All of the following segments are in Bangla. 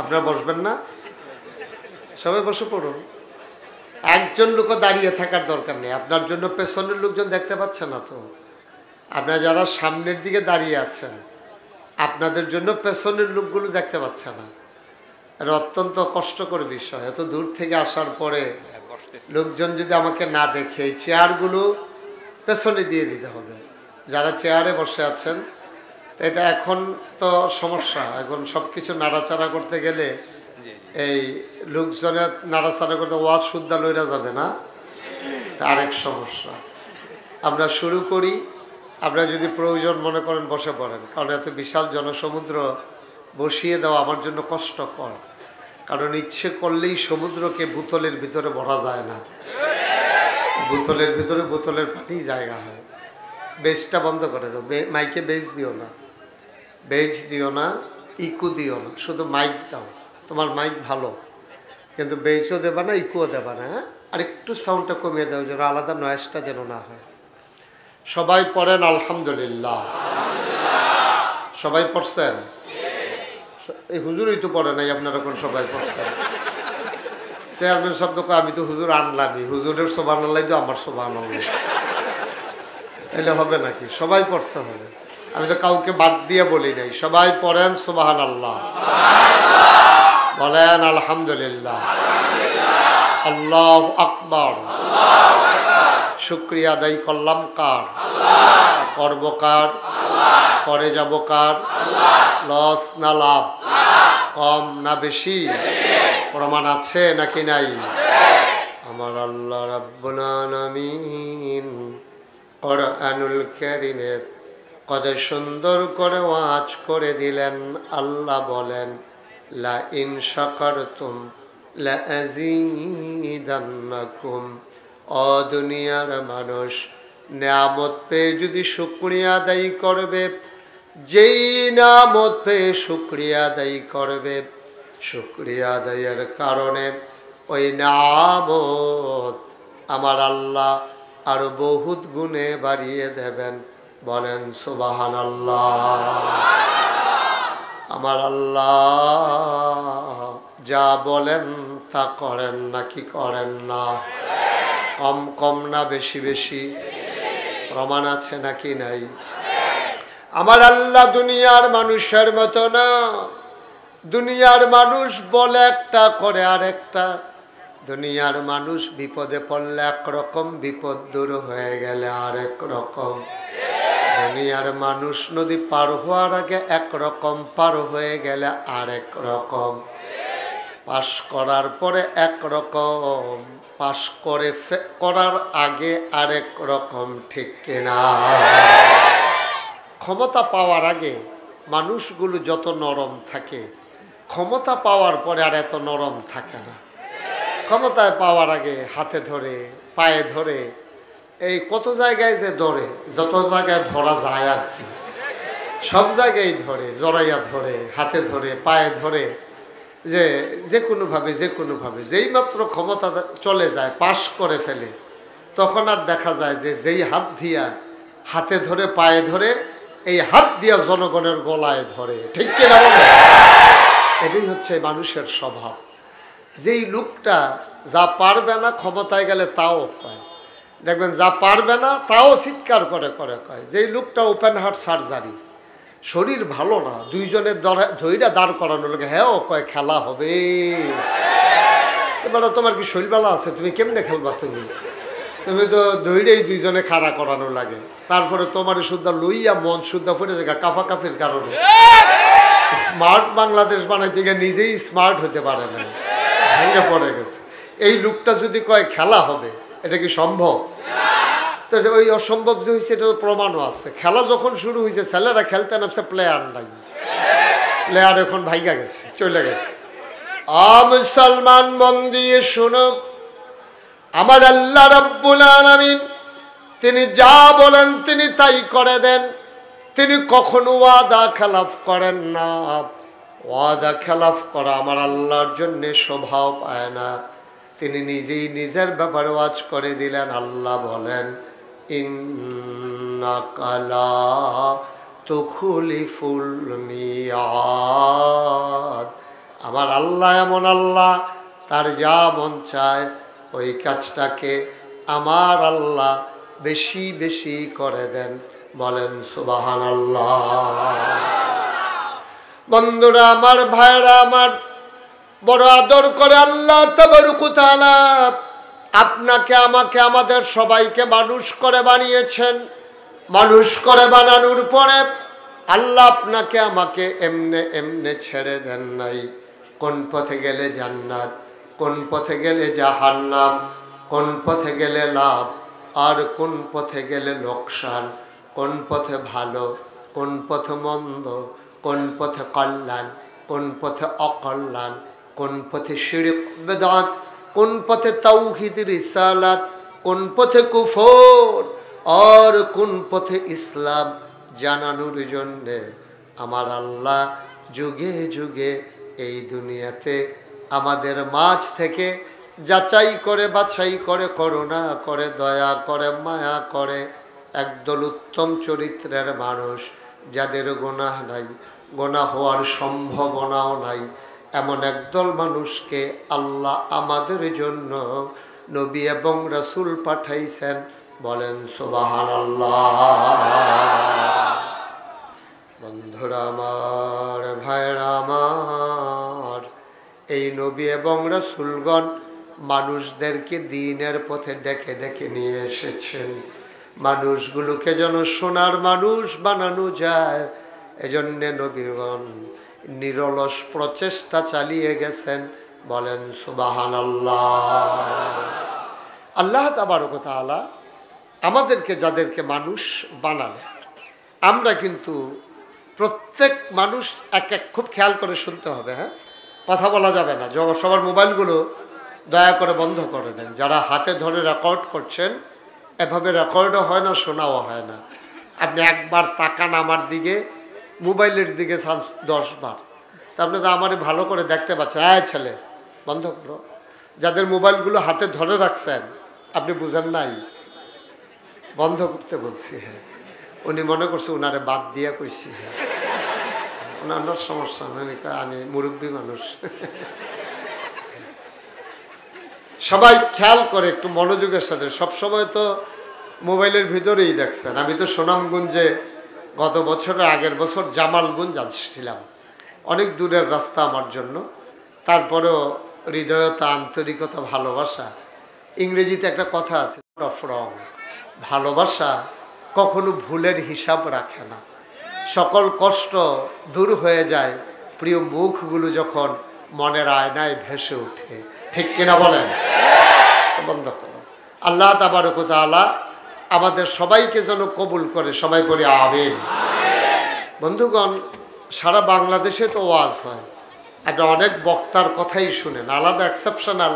আপনারা বসবেন না? সবাই বসে পড়ুন। একজন লোকও দাঁড়িয়ে থাকার দরকার নেই। আপনার জন্য পেছনের লোকজন দেখতে পাচ্ছে না তো। আপনারা যারা সামনের দিকে দাঁড়িয়ে আছেন, আপনাদের জন্য পেছনের লোকগুলো দেখতে পাচ্ছে না। এটা অত্যন্ত কষ্টকর বিষয়। এত দূর থেকে আসার পরে লোকজন যদি আমাকে না দেখে, এই চেয়ারগুলো পেছনে দিয়ে দিতে হবে। যারা চেয়ারে বসে আছেন, এটা এখন তো সমস্যা। এখন সব কিছু নাড়াচাড়া করতে গেলে এই লোকজনের নাড়াচাড়া করতে ওয়াজ শুদ্ধা লইরা যাবে না, আরেক সমস্যা। আমরা শুরু করি। আপনারা যদি প্রয়োজন মনে করেন বসে পড়েন, কারণ এত বিশাল জনসমুদ্র বসিয়ে দেওয়া আমার জন্য কষ্টকর। কারণ ইচ্ছে করলেই সমুদ্রকে বোতলের ভিতরে ভরা যায় না। বোতলের ভিতরে বোতলের পানি জায়গা হয়। বেজটা বন্ধ করে দাও। মাইকে বেজ দিও না, বেজ দিও না, ইকো দিও না, শুধু মাইক দাও। তোমার মাইক ভালো, কিন্তু বেজও দেবা না, ইকোও দেবা না। হ্যাঁ, আর একটু সাউন্ডটা কমিয়ে দাও, যেন আলাদা নয়েজটা যেন না হয়। সবাই পড়েন আলহামদুলিল্লাহ। সবাই পড়ছেন? এই হুজুরই তো পড়ে নাই, আপনারা কোন সবাই পড়ছেন? চেয়ারম্যান শব্দ আমি তো হুজুর আনলামই, হুজুরের সুবহানাল্লাহ তো আমার সুবহানাল্লাহ। তাহলে হবে নাকি? সবাই পড়তে হবে। আমি তো কাউকে বাদ দিয়ে বলি নাই। সবাই পড়েন সুবহানাল্লাহ, বলেন আলহামদুলিল্লাহ, আল্লাহু আকবার। শুকরিয়া আদায় করলাম কার? করব কার? করে যাব কার? লস না লাভ? কম না বেশি? প্রমাণ আছে নাকি নাই? আমার আল্লাহ রাব্বুল আলামিন কোরআনুল কারীমে কত সুন্দর করে ওয়াজ করে দিলেন। আল্লাহ বলেন, লা ইন শাকারতুম লা আযীদান্নাকুম। ও দুনিয়ার মানুষ, নিয়ামত পেয়ে যদি শুকরিয়া আদায় করবে, যেই নিয়ামত পেয়ে শুকরিয়া আদায় করবে, শুকরিয়া আদায়ের কারণে ওই নিয়ামত আমার আল্লাহ আরো বহুত গুণে বাড়িয়ে দেবেন। বলেন সুবহানাল্লাহ। আমার আল্লাহ যা বলেন তা করেন নাকি করেন না? কম কম না বেশি বেশি? প্রমাণ আছে নাকি নাই? আমার আল্লাহ দুনিয়ার মানুষের মতো না। দুনিয়ার মানুষ বলে একটা, করে আরেকটা। দুনিয়ার মানুষ বিপদে পড়লে একরকম, বিপদ দূর হয়ে গেলে আরেক রকম। দুনিয়ার মানুষ নদী পার হওয়ার আগে একরকম, পার হয়ে গেলে আরেক রকম। পাস করার পরে একরকম, পাস করার আগে আরেক রকম, ঠিক কিনা? ক্ষমতা পাওয়ার আগে মানুষগুলো যত নরম থাকে, ক্ষমতা পাওয়ার পরে আর এত নরম থাকে না। ক্ষমতায় পাওয়ার আগে হাতে ধরে, পায়ে ধরে, এই কত জায়গায় যে ধরে, যত জায়গায় ধরা যায় আর কি, সব জায়গায় ধরে, জড়াইয়া ধরে, হাতে ধরে, পায়ে ধরে, যে কোনোভাবে যেই মাত্র ক্ষমতা চলে যায়, পাশ করে ফেলে, তখন আর দেখা যায় যে যেই হাত দিয়া হাতে ধরে, পায়ে ধরে, এই হাত দিয়া জনগণের গলায় ধরে, ঠিক কিনা বলে? এটাই হচ্ছে মানুষের স্বভাব। যেই লোকটা যা পারবে না ক্ষমতায় গেলে তাও কয়, দেখবেন যা পারবে না তাও চিৎকার করে করে কয়। যেই লোকটা ওপেন হার্ট সার্জারি, শরীর ভালো না, দুইজনের ধৈর্য দাঁড় করানো লাগে, হ্যাঁ ও কয় খেলা হবে। এবার তোমার কি শরীর ভালো আছে, তুমি কেমনে খেলবা? তুমি তো ধৈর্যই দুইজনে খাড়া করানো লাগে। তারপরে তোমার শুদ্ধা লইয়া মন শুদ্ধা পড়ে যায় কাফাকাফির কারণে। স্মার্ট বাংলাদেশ বানাইতে গিয়ে নিজেই স্মার্ট হতে পারে না, ভেঙে পড়ে গেছে। এই লোকটা যদি কয় খেলা হবে, এটা কি সম্ভব? তো ওই অসম্ভব যে হয়েছে এটা প্রমাণও আছে। খেলা যখন শুরু হয়েছে, ছেলেরা খেলতে নামছে, প্লেয়ার নাই, প্লেয়ার এখন ভাইগা গেছে, চলে গেছে। মুসলমান মন দিয়ে শোনো, আমার আল্লাহ রাব্বুল আলামিন তিনি যা বলেন তিনি তাই করে দেন। তিনি কখনো ওয়াদা খেলাফ করেন না। ওয়াদা খেলাফ করা আমার আল্লাহর জন্য স্বভাব পায় না। তিনি নিজেই নিজের ব্যাপারে ওয়াজ করে দিলেন। আল্লাহ বলেন, ইন্নাকা লা তুখলিফুল মিয়াদ। আমার আল্লাহ এমন আল্লাহ, তার যা মন চায় ওই কাজটাকে আমার আল্লাহ বেশি বেশি করে দেন। বলেন সুবহানাল্লাহ। বন্ধুরা আমার, ভাইরা আমার, বড় আদর করে আল্লাহ তাবারক ওয়া তাআলা আপনাকে, আমাকে, আমাদের সবাইকে মানুষ করে বানিয়েছেন। মানুষ করে বানানোর পরে আল্লাহ আপনাকে আমাকে এমনে এমনে ছেড়ে দেন নাই। কোন পথে গেলে জান্নাত, কোন পথে গেলে জাহান্নাম, কোন পথে গেলে লাভ আর কোন পথে গেলে লোকসান, কোন পথে ভালো, কোন পথে মন্দ, কোন পথে কল্যাণ, কোন পথে অকল্যাণ, কোন পথে শিরক বিদআত, কোন পথে তাওহীদ রিসালাত, কোন পথে কুফর আর কোন পথে ইসলাম জানানোর জন্য আমার আল্লাহ যুগে যুগে এই দুনিয়াতে আমাদের মাঝ থেকে যাচাই করে, বাছাই করে, করুণা করে, দয়া করে, মায়া করে একদল উত্তম চরিত্রের মানুষ, যাদের গুনাহ নাই, গুনাহ হওয়ার সম্ভাবনাও নাই, এমন একদল মানুষকে আল্লাহ আমাদের জন্য নবী এবং রাসূল পাঠাইছেন। বলেন সুবহানাল্লাহ। বন্ধুরা আমার, ভাইরা আমার, এই নবী এবং রাসূলগণ মানুষদেরকে দ্বীনের পথে ডেকে ডেকে নিয়ে এসেছেন। মানুষগুলোকে যেন সোনার মানুষ বানানো যায়, এজন্য নবীগণ নিরলস প্রচেষ্টা চালিয়ে গেছেন। বলেন সুবহানাল্লাহ। আল্লাহ তাবারক ওয়া তাআলা আমাদেরকে, যাদেরকে মানুষ বানালেন, আমরা কিন্তু প্রত্যেক মানুষ এক এক, খুব খেয়াল করে শুনতে হবে, হ্যাঁ, কথা বলা যাবে না। সবার মোবাইলগুলো দয়া করে বন্ধ করে দেন। যারা হাতে ধরে রেকর্ড করছেন, এভাবে রেকর্ডও হয় না, শোনাও হয় না। আপনি একবার তাকান আমার দিকে, মোবাইলের দিকে 10 বার, তারপরে তো আমারই ভালো করে দেখতে পাচ্ছেন। ছেলে বন্ধ করো। যাদের মোবাইলগুলো হাতে ধরে রাখছেন, আপনি বুঝেন নাই, বন্ধ করতে বলছি। হ্যাঁ, উনি মনে করছে ওনারে বাদ দিয়া কইছি। হ্যাঁ, ওনার সমস্যা নেই, আমি মুরব্বী মানুষ। সবাই খেয়াল করে একটু মনোযোগের সাথে। সবসময় তো মোবাইলের ভিতরেই দেখছেন। আমি তো সুনামগঞ্জে গত বছরের আগের বছর জামালগঞ্জ আসছিলাম, অনেক দূরের রাস্তা আমার জন্য। তারপরেও হৃদয়তা, আন্তরিকতা, ভালোবাসা। ইংরেজিতে একটা কথা আছে, অফ রং, ভালোবাসা কখনো ভুলের হিসাব রাখে না। সকল কষ্ট দূর হয়ে যায় প্রিয় মুখগুলো যখন মনের আয়নায় ভেসে ওঠে। ঠিক কিনা বলেন? বন্ধ করো। আল্লাহ তাবারক ওয়া তাআলা আমাদের সবাইকে যেন কবুল করে। সবাই বলি আমিন। বন্ধুগণ, সারা বাংলাদেশে তো ওয়াজ হয়, আপনি অনেক বক্তার কথাই শুনেন, আলাদা এক্সেপশনাল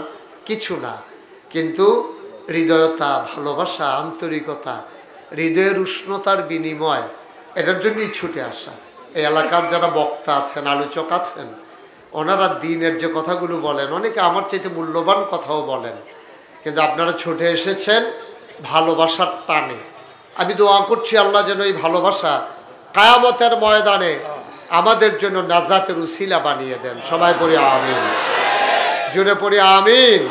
কিছু না, কিন্তু হৃদয়তা, ভালোবাসা, আন্তরিকতা, হৃদয়ের উষ্ণতার বিনিময়, এটার জন্যই ছুটে আসা। এই এলাকার যারা বক্তা আছেন, আলোচক আছেন, ওনারা দিনের যে কথাগুলো বলেন, অনেকে আমার চাইতে মূল্যবান কথাও বলেন, কিন্তু আপনারা ছুটে এসেছেন ভালোবাসার টানে। আমি দোয়া করছি আল্লাহ যেন এই ভালোবাসা কিয়ামতের ময়দানে আমাদের জন্য নাজাতের উসিলা বানিয়ে দেন। সবাই পড়ি আমিন, জোরে পড়ি আমিন।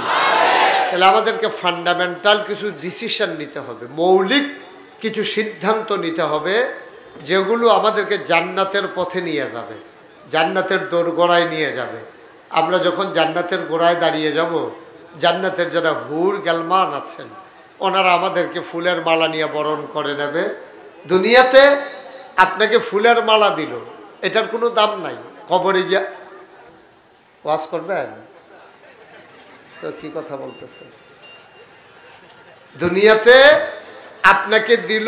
তাহলে আমাদেরকে ফান্ডামেন্টাল কিছু ডিসিশন নিতে হবে, মৌলিক কিছু সিদ্ধান্ত নিতে হবে, যেগুলো আমাদেরকে জান্নাতের পথে নিয়ে যাবে, জান্নাতের দোরগোড়ায় নিয়ে যাবে। আমরা যখন জান্নাতের গোড়ায় দাঁড়িয়ে যাব, জান্নাতের যারা হুর গালমান আছেন, ওনারা আমাদেরকে ফুলের মালা নিয়ে বরণ করে নেবে। দুনিয়াতে আপনাকে ফুলের মালা দিল, এটার কোনো দাম নাই। কবরে গিয়া ওয়াজ করবেন তো কি কথা বলতেছেন? দুনিয়াতে আপনাকে দিল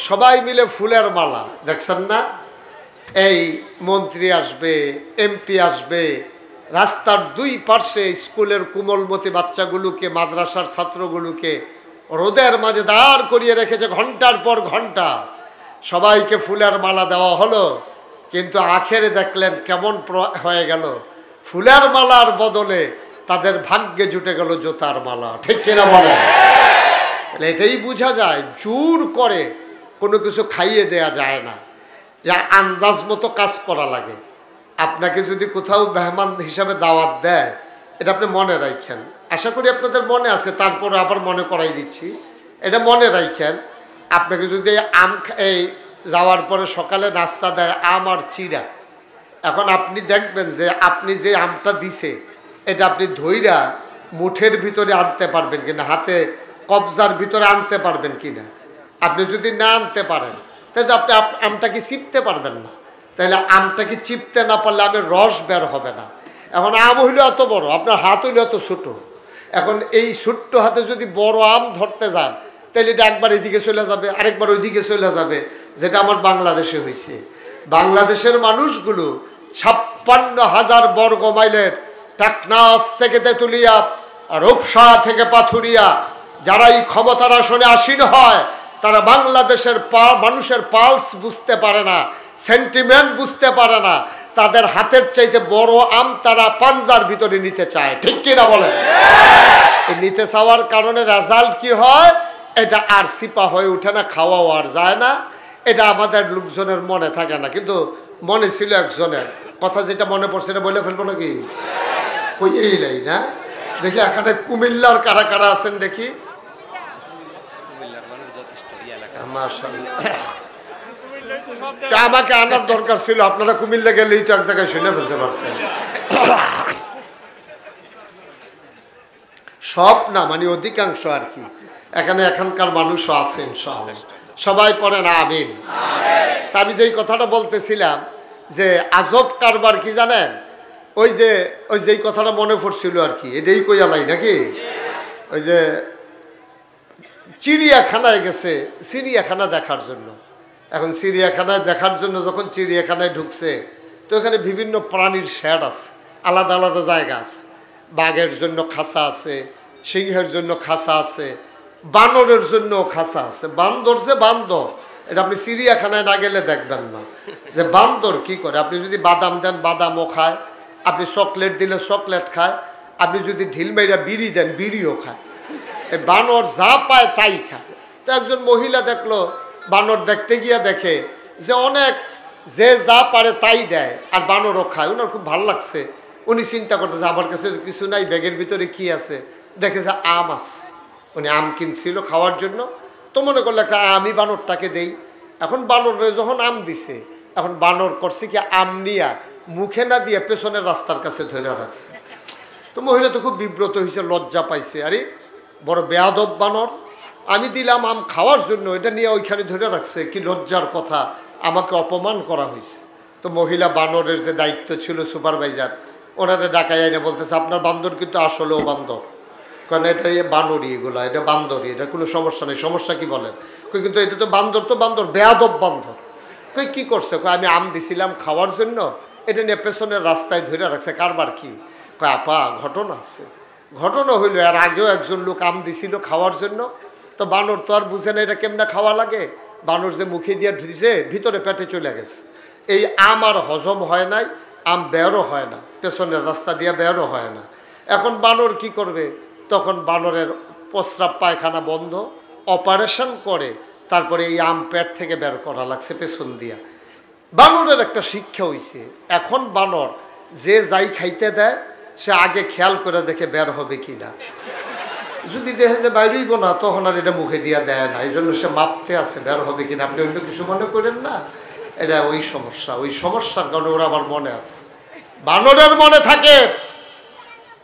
সবাই মিলে ফুলের মালা, দেখছেন না? এই মন্ত্রী আসবে, এমপি আসবে, রাস্তার দুই পার্শ্বে স্কুলের কোমলমতি বাচ্চাগুলোকে, মাদ্রাসার ছাত্রগুলোকে রোদের মাঝে দাঁড় করিয়ে রেখেছে ঘন্টার পর ঘন্টা, সবাইকে ফুলের মালা দেওয়া হলো। কিন্তু আখেরে দেখলেন কেমন হয়ে গেল, ফুলের মালার বদলে তাদের ভাগ্যে জুটে গেল জুতার মালা। ঠিক কিনা বলেন? এটাই বোঝা যায়, জোর করে কোনো কিছু খাইয়ে দেয়া যায় না, যা আন্দাজ মতো কাজ করা লাগে। আপনাকে যদি কোথাও মেহমান হিসাবে দাওয়াত দেয়, এটা আপনি মনে রাখেন। আশা করি আপনাদের মনে আছে, তারপরে আবার মনে করাই দিচ্ছি। এটা মনে রাখেন, আপনাকে যদি এই যাওয়ার পরে সকালে নাস্তা দেয় আম আর চিড়া, এখন আপনি দেখবেন যে আপনি যে আমটা দিছে এটা আপনি ধইরা মুঠের ভিতরে আনতে পারবেন কিনা, হাতে কবজার ভিতরে আনতে পারবেন কিনা। আপনি যদি না আনতে পারেন তাহলে আপনি আমটা কি চিপতে পারবেন না। তাহলে আমটা কি চিপতে না পারলে আমের রস বের হবে না। এখন আম হইলে এত বড়, আপনার হাত হইলে এত ছোট। এখন এই ছোট্ট হাতে যদি বড় আম ধরতে যান তাহলে এটা একবার এদিকে চলে যাবে, আরেকবার ওইদিকে চলে যাবে, যেটা আমার বাংলাদেশে হয়েছে। বাংলাদেশের মানুষগুলো 56,000 বর্গ মাইলের টেকনাফ থেকে তেঁতুলিয়া, রূপসা থেকে পাথুরিয়া যারা এই ক্ষমতার আসনে আসীন হয়, তারা বাংলাদেশের মানুষের পালস বুঝতে পারে না, সেন্টিমেন্ট বুঝতে পারে না। তাদের হাতের চাইতে বড় আম তারা পাঞ্জার ভিতরে নিতে চায়, ঠিক কিনা বলেন? এই নিতে চাওয়ার কারণে রেজাল্ট কি হয়? এটা আর সিপা হয়ে উঠে না, খাওয়াও আর যায় না। এটা আমাদের লোকজনের মনে থাকে না, কিন্তু মনে ছিল একজনের কথা, যেটা মনে পড়ছে এটা বলে ফেলবো নাকি? ওই এই নাই না, দেখি এখানে কুমিল্লার কারা কারা আছেন দেখি। আমাকে আনার দরকার ছিল, আপনারা কুমিল্লা গেলেই তো এক জায়গায় শুনে ফেলতে পারতেন। সব না, মানে অধিকাংশ আর কি। এখানে এখানকার মানুষও আছেন, সবাই পড়েন আমিন। তা আমি যেই কথাটা বলতেছিলাম যে আজব কারবার কি জানেন, ওই যে কথাটা মনে পড়ছিল আর কি, এটাই কইয়ালাই নাকি। ওই যে চিড়িয়াখানায় গেছে চিড়িয়াখানা দেখার জন্য। এখন চিড়িয়াখানায় দেখার জন্য যখন চিড়িয়াখানায় ঢুকছে, তো এখানে বিভিন্ন প্রাণীর শেড আছে, আলাদা আলাদা জায়গা আছে। বাঘের জন্য খাঁচা আছে, সিংহের জন্য খাঁচা আছে, বানরের জন্য খাঁচা আছে। বান্দর যে বান্দর, এটা আপনি চিড়িয়াখানায় না গেলে দেখবেন না যে বান্দর কি করে। আপনি যদি বাদাম দেন বাদামও খায়, আপনি চকলেট দিলে চকলেট খায়, আপনি যদি ঢিল মেরা বিড়ি দেন বিড়িও খায়। এই বানর যা পায় তাই খায়। তো একজন মহিলা দেখলো, বানর দেখতে গিয়া দেখে যে অনেক যে যা পারে তাই দেয়, আর বানরও খায়। ওনার খুব ভালো লাগছে। উনি চিন্তা করতেছে আমার কাছে কিছু নাই, ব্যাগের ভিতরে কি আছে, দেখেছে আম আছে। উনি আম কিনছিল খাওয়ার জন্য, তো মনে করলো একটা আমি বানরটাকে দেই। এখন বানরে যখন আম দিছে, এখন বানর করছে কি আম নিয়া মুখে না দিয়ে পেছনের রাস্তার কাছে ধরে রাখছে। তো মহিলা তো খুব বিব্রত হয়েছে, লজ্জা পাইছে। আরে বড় বেয়াদব বানর, আমি দিলাম আম খাওয়ার জন্য, এটা নিয়ে ওইখানে ধরে রাখছে, কি লজ্জার কথা, আমাকে অপমান করা হয়েছে। তো মহিলা বানরের যে দায়িত্ব ছিল সুপারভাইজার, ওনারা ডাকাই আইনে বলতেছে আপনার বান্দর কিন্তু আসলেও বান্দর। কারণ এটা বানরই, এগুলা এটা বান্দরই, এটা কোনো সমস্যা নেই। সমস্যা কি বলেন? কিন্তু এটা তো বান্দর, বেয়াদব বান্দর। কই কি করছে? আমি আম দিছিলাম খাওয়ার জন্য, এটা নিয়ে পেছনের রাস্তায় ধরে রাখছে, কারবার কি? আপা ঘটনা আছে। ঘটনা হইলো এর আগেও একজন লোক আম দিছিল খাওয়ার জন্য, তো বানর তো আর বুঝে না এটা কেমনে খাওয়া লাগে। বানর যে মুখে দিয়ে ঢুকছে, ভিতরে পেটে চলে গেছে। এই আম আর হজম হয় নাই, আম বেরও হয় না, পেছনের রাস্তা দিয়ে বেরও হয় না। এখন বানর কি করবে? তখন বানরের প্রস্রাব পায়খানা বন্ধ, অপারেশন করে তারপরে এই আম পেট থেকে বের করা লাগছে পেছন দিয়া। বানরের একটা শিক্ষা হইছে, এখন বানর যে যাই খাইতে দেয় সে আগে খেয়াল করে দেখে বের হবে কিনা। যদি দেখে যে বাইরেইব না, তখন আর এটা মুখে দিয়া দেয় না। এই জন্য সে মাপতে আছে বের হবে কিনা। আপনি অন্য কিছু মনে করেন না, এটা ওই সমস্যা। ওই সমস্যার কারণে ওরা আমার মনে আছে। বানরের মনে থাকে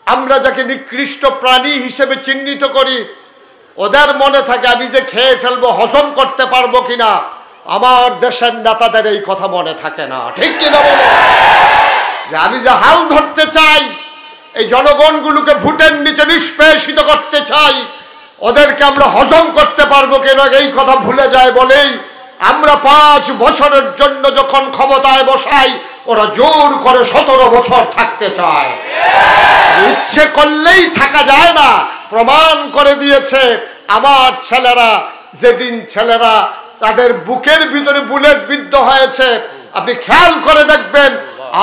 আমরা যাকে নিকৃষ্ট প্রাণী হিসেবে চিহ্নিত করি, ওদের মনে থাকে আমি যে খেয়ে ফেলবো, হজম করতে পারবো কিনা। আমার দেশের নেতাদের এই কথা মনে থাকে না, ঠিক কিনা বলো? যে আমি যে হাল ধরতে চাই, এই জনগণগুলোকে ভোটের নিচে নিষ্পেষিত করতে চাই, ওদেরকে আমরা হজম করতে পারবো কিনা এই কথা ভুলে যায় বলেই আমরা 5 বছরের জন্য যখন ক্ষমতায় বসাই, ওরা জোর করে 17 বছর থাকতে চায়। ইচ্ছে করলেই থাকা যায় না, প্রমাণ করে দিয়েছে আমার ছেলেরা। যেদিন ছেলেরা তাদের বুকের ভিতরে বুলেট বিদ্ধ হয়েছে, আপনি খেয়াল করে দেখবেন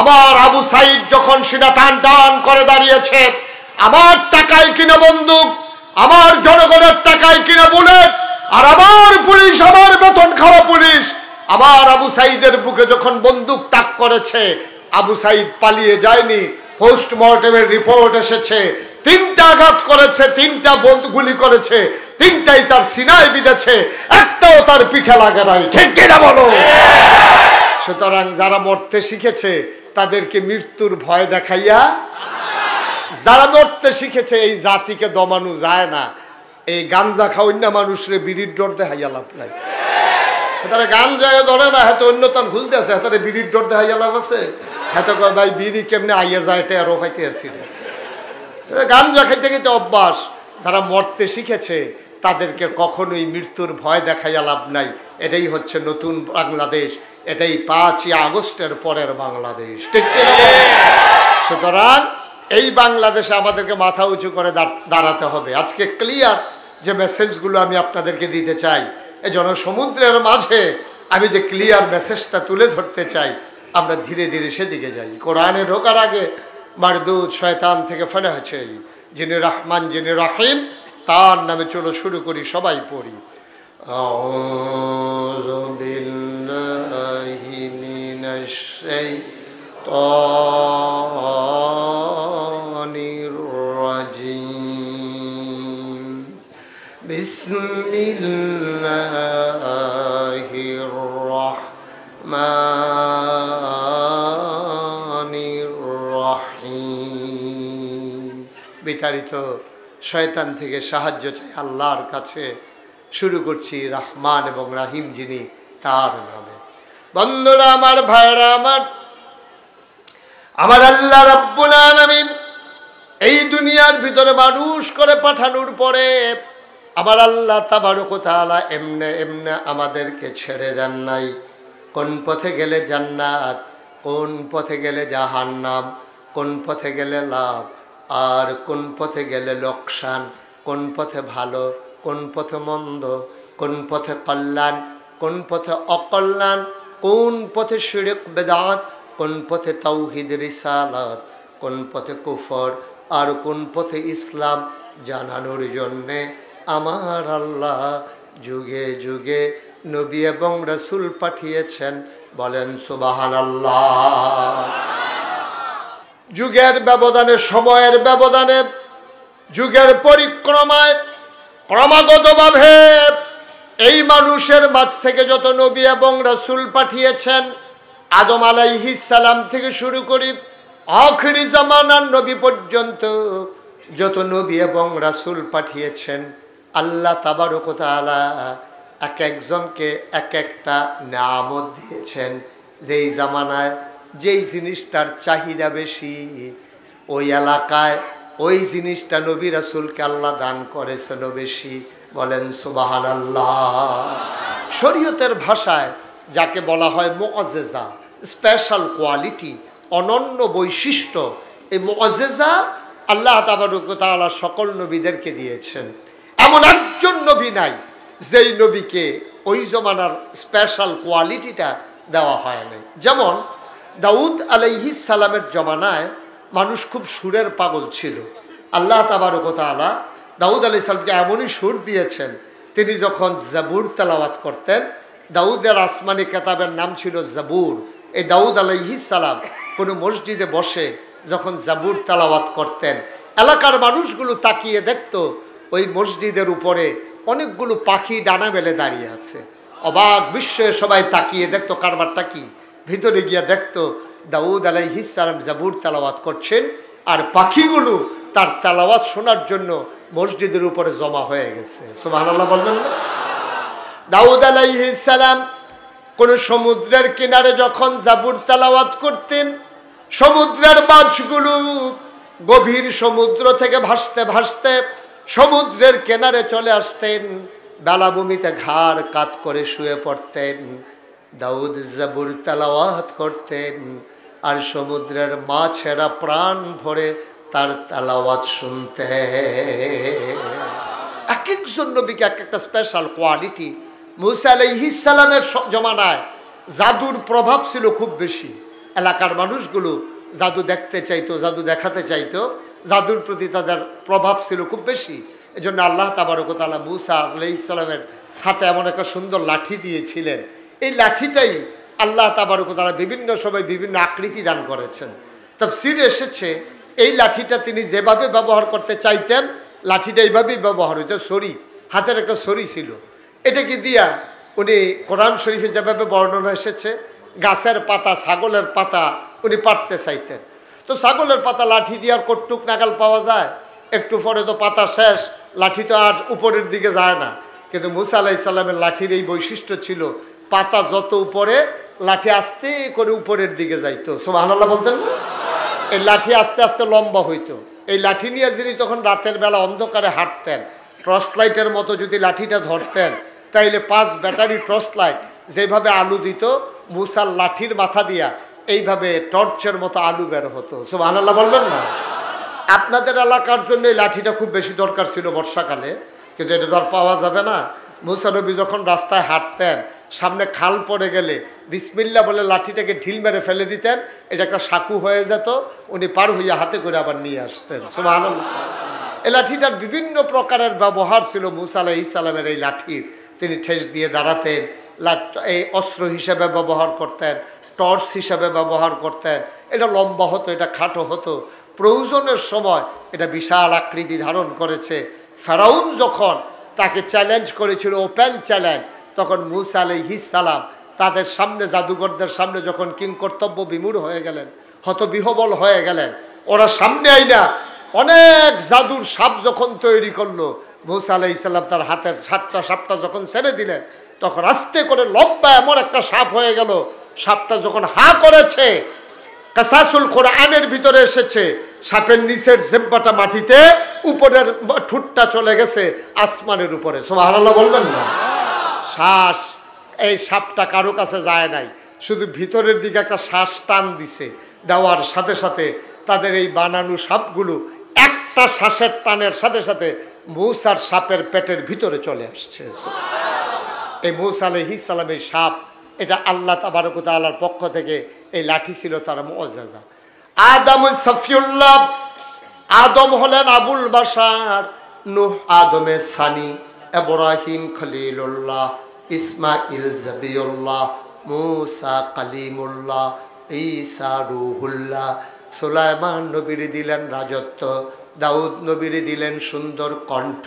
আমার আবু সাইদ যখন সিনা টান টান করে দাঁড়িয়েছে, আমার টাকায় কিনা বন্দুক, আমার জনগণের টাকায় কিনা বুলেট, আর আমার পুলিশ, আমার বেতন খাওয়া পুলিশ আমার আবু সাইদের বুকে যখন বন্দুক তাক করেছে, আবু সাইদ পালিয়ে যায়নি, পোস্টমর্টেমের রিপোর্ট এসেছে 3টা আঘাত করেছে, 3টা গুলি করেছে, 3টাই তার সিনায় বিঁধেছে, একটাও তার পিঠে লাগে নাই। ঠিক কিনা বলো? সুতরাং যারা মরতে শিখেছে তাদেরকে মৃত্যুর ভয় দেখাইয়া, যারা মরতে শিখেছে এই জাতিকে দমানো যায় না। এই গাঞ্জা খাওয়া মানুষরে বিড়ির ডর দেখাইয়া লাভ নাই। তারা গাঞ্জায় ধরে না, হয়তো অন্য তার খুঁজতে আছে, তারা বিড়ির ডর দেখাইয়া লাভ আছে? হয়তো ভাই বিড়ি কেমনে আইয়া যায় এটা আরো পাইতে আসছিল। গাঞ্জা খাইতে খাইতে অভ্যাস। যারা মরতে শিখেছে তাদেরকে কখনোই মৃত্যুর ভয় দেখাইয়া লাভ নাই। এটাই হচ্ছে নতুন বাংলাদেশ, এটাই 5ই আগস্টের পরের বাংলাদেশ। ঠিক কিনা? সুতরাং এই বাংলাদেশে আমাদেরকে মাথা উঁচু করে দাঁড়াতে হবে। আজকে ক্লিয়ার যে মেসেজগুলো আমি আপনাদেরকে দিতে চাই, এই জনসমুদ্রের মাঝে আমি যে ক্লিয়ার মেসেজটা তুলে ধরতে চাই, আমরা ধীরে ধীরে সেদিকে যাই। কোরআনে ঢোকার আগে মারদুদ শয়তান থেকে ফেলে হয়েছে, যিনি রহমান যিনি রহিম, তার নামে চলো শুরু করি, সবাই পড়ি। আউযু বিল্লাহি মিনাশ শাইতানির রাজিম। বিসমিল্লাহির রাহমানির রাহিম। বিতাড়িত শয়তান থেকে সাহায্য চাই আল্লাহর কাছে। শুরু করছি রহমান এবং রাহিম যিনি, তার নামে। বন্ধুরা আমার, ভাইরা আমার, আমার আল্লাহ রাব্বুল আলামিন এই দুনিয়ার ভিতরে মানুষ করে পাঠানোর পরে আমার আল্লাহ তাবারক ওয়া তাআলা এমনে এমনে আমাদেরকে ছেড়ে দেন নাই। কোন পথে গেলে জান্নাত, কোন পথে গেলে জাহান্নাম, কোন পথে গেলে লাভ আর কোন পথে গেলে লোকসান, কোন পথে ভালো, কোন পথে মন্দ, কোন পথে কল্যাণ, কোন পথে অকল্যাণ, কোন পথে শিরক বেদাত, কোন পথে তাওহীদ রিসালাত, কোন পথে কুফর আর কোন পথে ইসলাম জানানোর জন্যে আমার আল্লাহ যুগে যুগে নবী এবং রাসূল পাঠিয়েছেন। বলেন সুবহানাল্লাহ। যুগের ব্যবধানে, সময়ের ব্যবধানে, যুগের পরিক্রমায় ক্রমাগতভাবে এই মানুষের মাঝ থেকে যত নবী এবং রাসূল পাঠিয়েছেন, আদম আলাইহিস সালাম থেকে শুরু করি আখিরি জামানার নবী পর্যন্ত যত নবী এবং রাসূল পাঠিয়েছেন, আল্লাহ তাবারক ওয়া তাআলা এক একজনকে এক একটা নিয়ামত দিয়েছেন। যেই জামানায় যেই জিনিসটার চাহিদা বেশি, ওই এলাকায় ওই জিনিসটা নবী রাসূলকে আল্লাহ দান করেছেন বেশি। বলেন সুবহানাল্লাহ। শরীয়তের ভাষায় যাকে বলা হয় মুআজ্জিজা, স্পেশাল কোয়ালিটি, অনন্য বৈশিষ্ট্য, এই মুআজ্জিজা আল্লাহ তাবারক ওয়া তাআলা সকল নবীদেরকে দিয়েছেন। এমন একজন নবী নাই যেই নবীকে ওই জমানার স্পেশাল কোয়ালিটিটা দেওয়া হয় নাই। যেমন দাউদ আলাইহিস সালামের জমানায় মানুষ খুব সুরের পাগল ছিল। আল্লাহ তাবারক ওয়া তাআলা দাউদ আলাইহিস সালামকে এমনই সুর দিয়েছেন, তিনি যখন জাবুর তেলাওয়াত করতেন, দাউদের আসমানি কিতাবের নাম ছিল জাবুর। এই দাউদ আলাইহিস সালাম কোনো মসজিদে বসে যখন জাবুর তেলাওয়াত করতেন, এলাকার মানুষগুলো তাকিয়ে দেখতো ওই মসজিদের উপরে অনেকগুলো পাখি ডানা মেলে দাঁড়িয়ে আছে। অবাক বিস্ময়ে সবাই তাকিয়ে দেখতো কারবারটা কি। ভিতরে গিয়া দেখতো দাউদ আলাইহিস সালাম জাবুর তেলাওয়াত করছেন, আর পাখিগুলো তার তেলাওয়াত শোনার জন্য মসজিদের উপরে জমা হয়ে গেছে। সুবহানাল্লাহ বলবেন না? দাউদ আলাইহিস সালাম কোন সমুদ্রের কিনারে যখন জাবুর তেলাওয়াত করতেন, সমুদ্রের মাছগুলো গভীর সমুদ্র থেকে ভাসতে ভাসতে সমুদ্রের কিনারে চলে আসতেন, বেলাভূমিতে ঘাড় কাত করে শুয়ে পড়তেন। দাউদ জাবুর তেলাওয়াত করতেন আর সমুদ্রের মাছেরা প্রাণ ভরে তার তেলাওয়াত শুনতে। এক একজন নবীকে এক একটা স্পেশাল কোয়ালিটি। মুসা আলাইহিস সালামের জমানায় জাদুর প্রভাব ছিল খুব বেশি। এলাকার মানুষগুলো জাদু দেখতে চাইতো, জাদু দেখাতে চাইতো, জাদুর প্রতি তাদের প্রভাব ছিল খুব বেশি। এজন্য আল্লাহ তাবারক ওয়া তাআলা মুসা আলাইহিস সালামের হাতে এমন একটা সুন্দর লাঠি দিয়েছিলেন। এই লাঠিটাই আল্লাহ তাবারক ওয়া তাআলা বিভিন্ন সময় বিভিন্ন আকৃতি দান করেছেন। তাফসীরে এসেছে এই লাঠিটা তিনি যেভাবে ব্যবহার করতে চাইতেন লাঠিটা এইভাবেই ব্যবহার হইতো। ছড়ি, হাতের একটা ছড়ি ছিল, এটাকে দিয়া উনি কোরআন শরীফে যেভাবে বর্ণনা এসেছে গাছের পাতা, ছাগলের পাতা উনি পাড়তে চাইতেন। তো ছাগলের পাতা লাঠি দিয়ে আর কটুক নাগাল পাওয়া যায়, একটু পরে তো পাতা শেষ, লাঠি তো আর উপরের দিকে যায় না। কিন্তু মুসা আলাইহিস সালামের লাঠির এই বৈশিষ্ট্য ছিল, পাতা যত উপরে লাঠি আস্তে করে উপরের দিকে যাইতো। সুবহানাল্লাহ বলতেন না? এই লাঠি আস্তে আস্তে লম্বা হইতো। এই লাঠি নিয়ে যিনি তখন রাতের বেলা অন্ধকারে হাঁটতেন, টর্চ লাইটের মতো যদি লাঠিটা ধরতেন তাইলে 5 ব্যাটারি টর্চ লাইট যেভাবে আলু দিত, মুসার লাঠির মাথা দিয়া এইভাবে টর্চের মতো আলু বের হতো। সুবহানাল্লাহ বলবেন না? আপনাদের এলাকার জন্য এই লাঠিটা খুব বেশি দরকার ছিল বর্ষাকালে, কিন্তু এটা তো আর পাওয়া যাবে না। মুসা নবী যখন রাস্তায় হাঁটতেন, সামনে খাল পড়ে গেলে বিসমিল্লাহ বলে লাঠিটাকে ঢিল মেরে ফেলে দিতেন, এটা একটা সাঁকু হয়ে যেত, উনি পার হইয়া হাতে করে আবার নিয়ে আসতেন। সুবহানাল্লাহ। এই লাঠিটার বিভিন্ন প্রকারের ব্যবহার ছিল মুসা আলাইহিস সালামের এই লাঠির। তিনি ঠেস দিয়ে দাঁড়াতেন, এই অস্ত্র হিসেবে ব্যবহার করতেন, টর্চ হিসাবে ব্যবহার করতেন। এটা লম্বা হতো, এটা খাটো হতো, প্রয়োজনের সময় এটা বিশাল আকৃতি ধারণ করেছে। ফেরাউন যখন তাকে চ্যালেঞ্জ করেছিল, ওপেন চ্যালেঞ্জ, তখন মুসা আলাইহিস সালাম তাদের সামনে, জাদুঘরদের সামনে যখন কিংকর্তব্য বিমূঢ় হয়ে গেলেন, হতবিহবল হয়ে গেলেন, ওরা সামনে আইনা অনেক জাদুর সাপ যখন তৈরি করলো, মুসা আলাইহিস সালাম তার হাতের সাপটা যখন ছেড়ে দিলেন, তখন আস্তে করে লম্বা এমন একটা সাপ হয়ে গেল। সাপটা যখন হা করেছে, কাসাসুল কোরআনের ভিতরে এসেছে, সাপের নিচের জিহ্বাটা মাটিতে, উপরের ঠুটটা চলে গেছে আসমানের উপরে। সুবহানাল্লাহ বলবেন না? শ্বাস, এই সাপটা কারো কাছে যায় নাই, শুধু ভিতরের দিকে একটা শ্বাস টান দিছে, দেওয়ার সাথে সাথে তাদের এই বানানো সাপগুলো একটা শ্বাসের টানের সাথে সাথে মুসার সাপের পেটের ভিতরে চলে আসছে। এই মুসা আলাইহিস সালামের সাপ, এটা আল্লাহ তাবারক ওয়া তাআলার পক্ষ থেকে এই লাঠি ছিল তার মুআজ্জাজা। আদম সফিউল্লাহ, আদম হলেন আবুল বাশার, নূহ আদমের সানি, ইব্রাহিম খলিলুল্লাহ, ইসমাইল জাবিউল্লাহ, মুসা কালিমুল্লাহ, ঈসা রূহুল্লাহ। সুলাইমান নবীর দিলেন রাজত্ব, দাউদ নবীর দিলেন সুন্দর কণ্ঠ,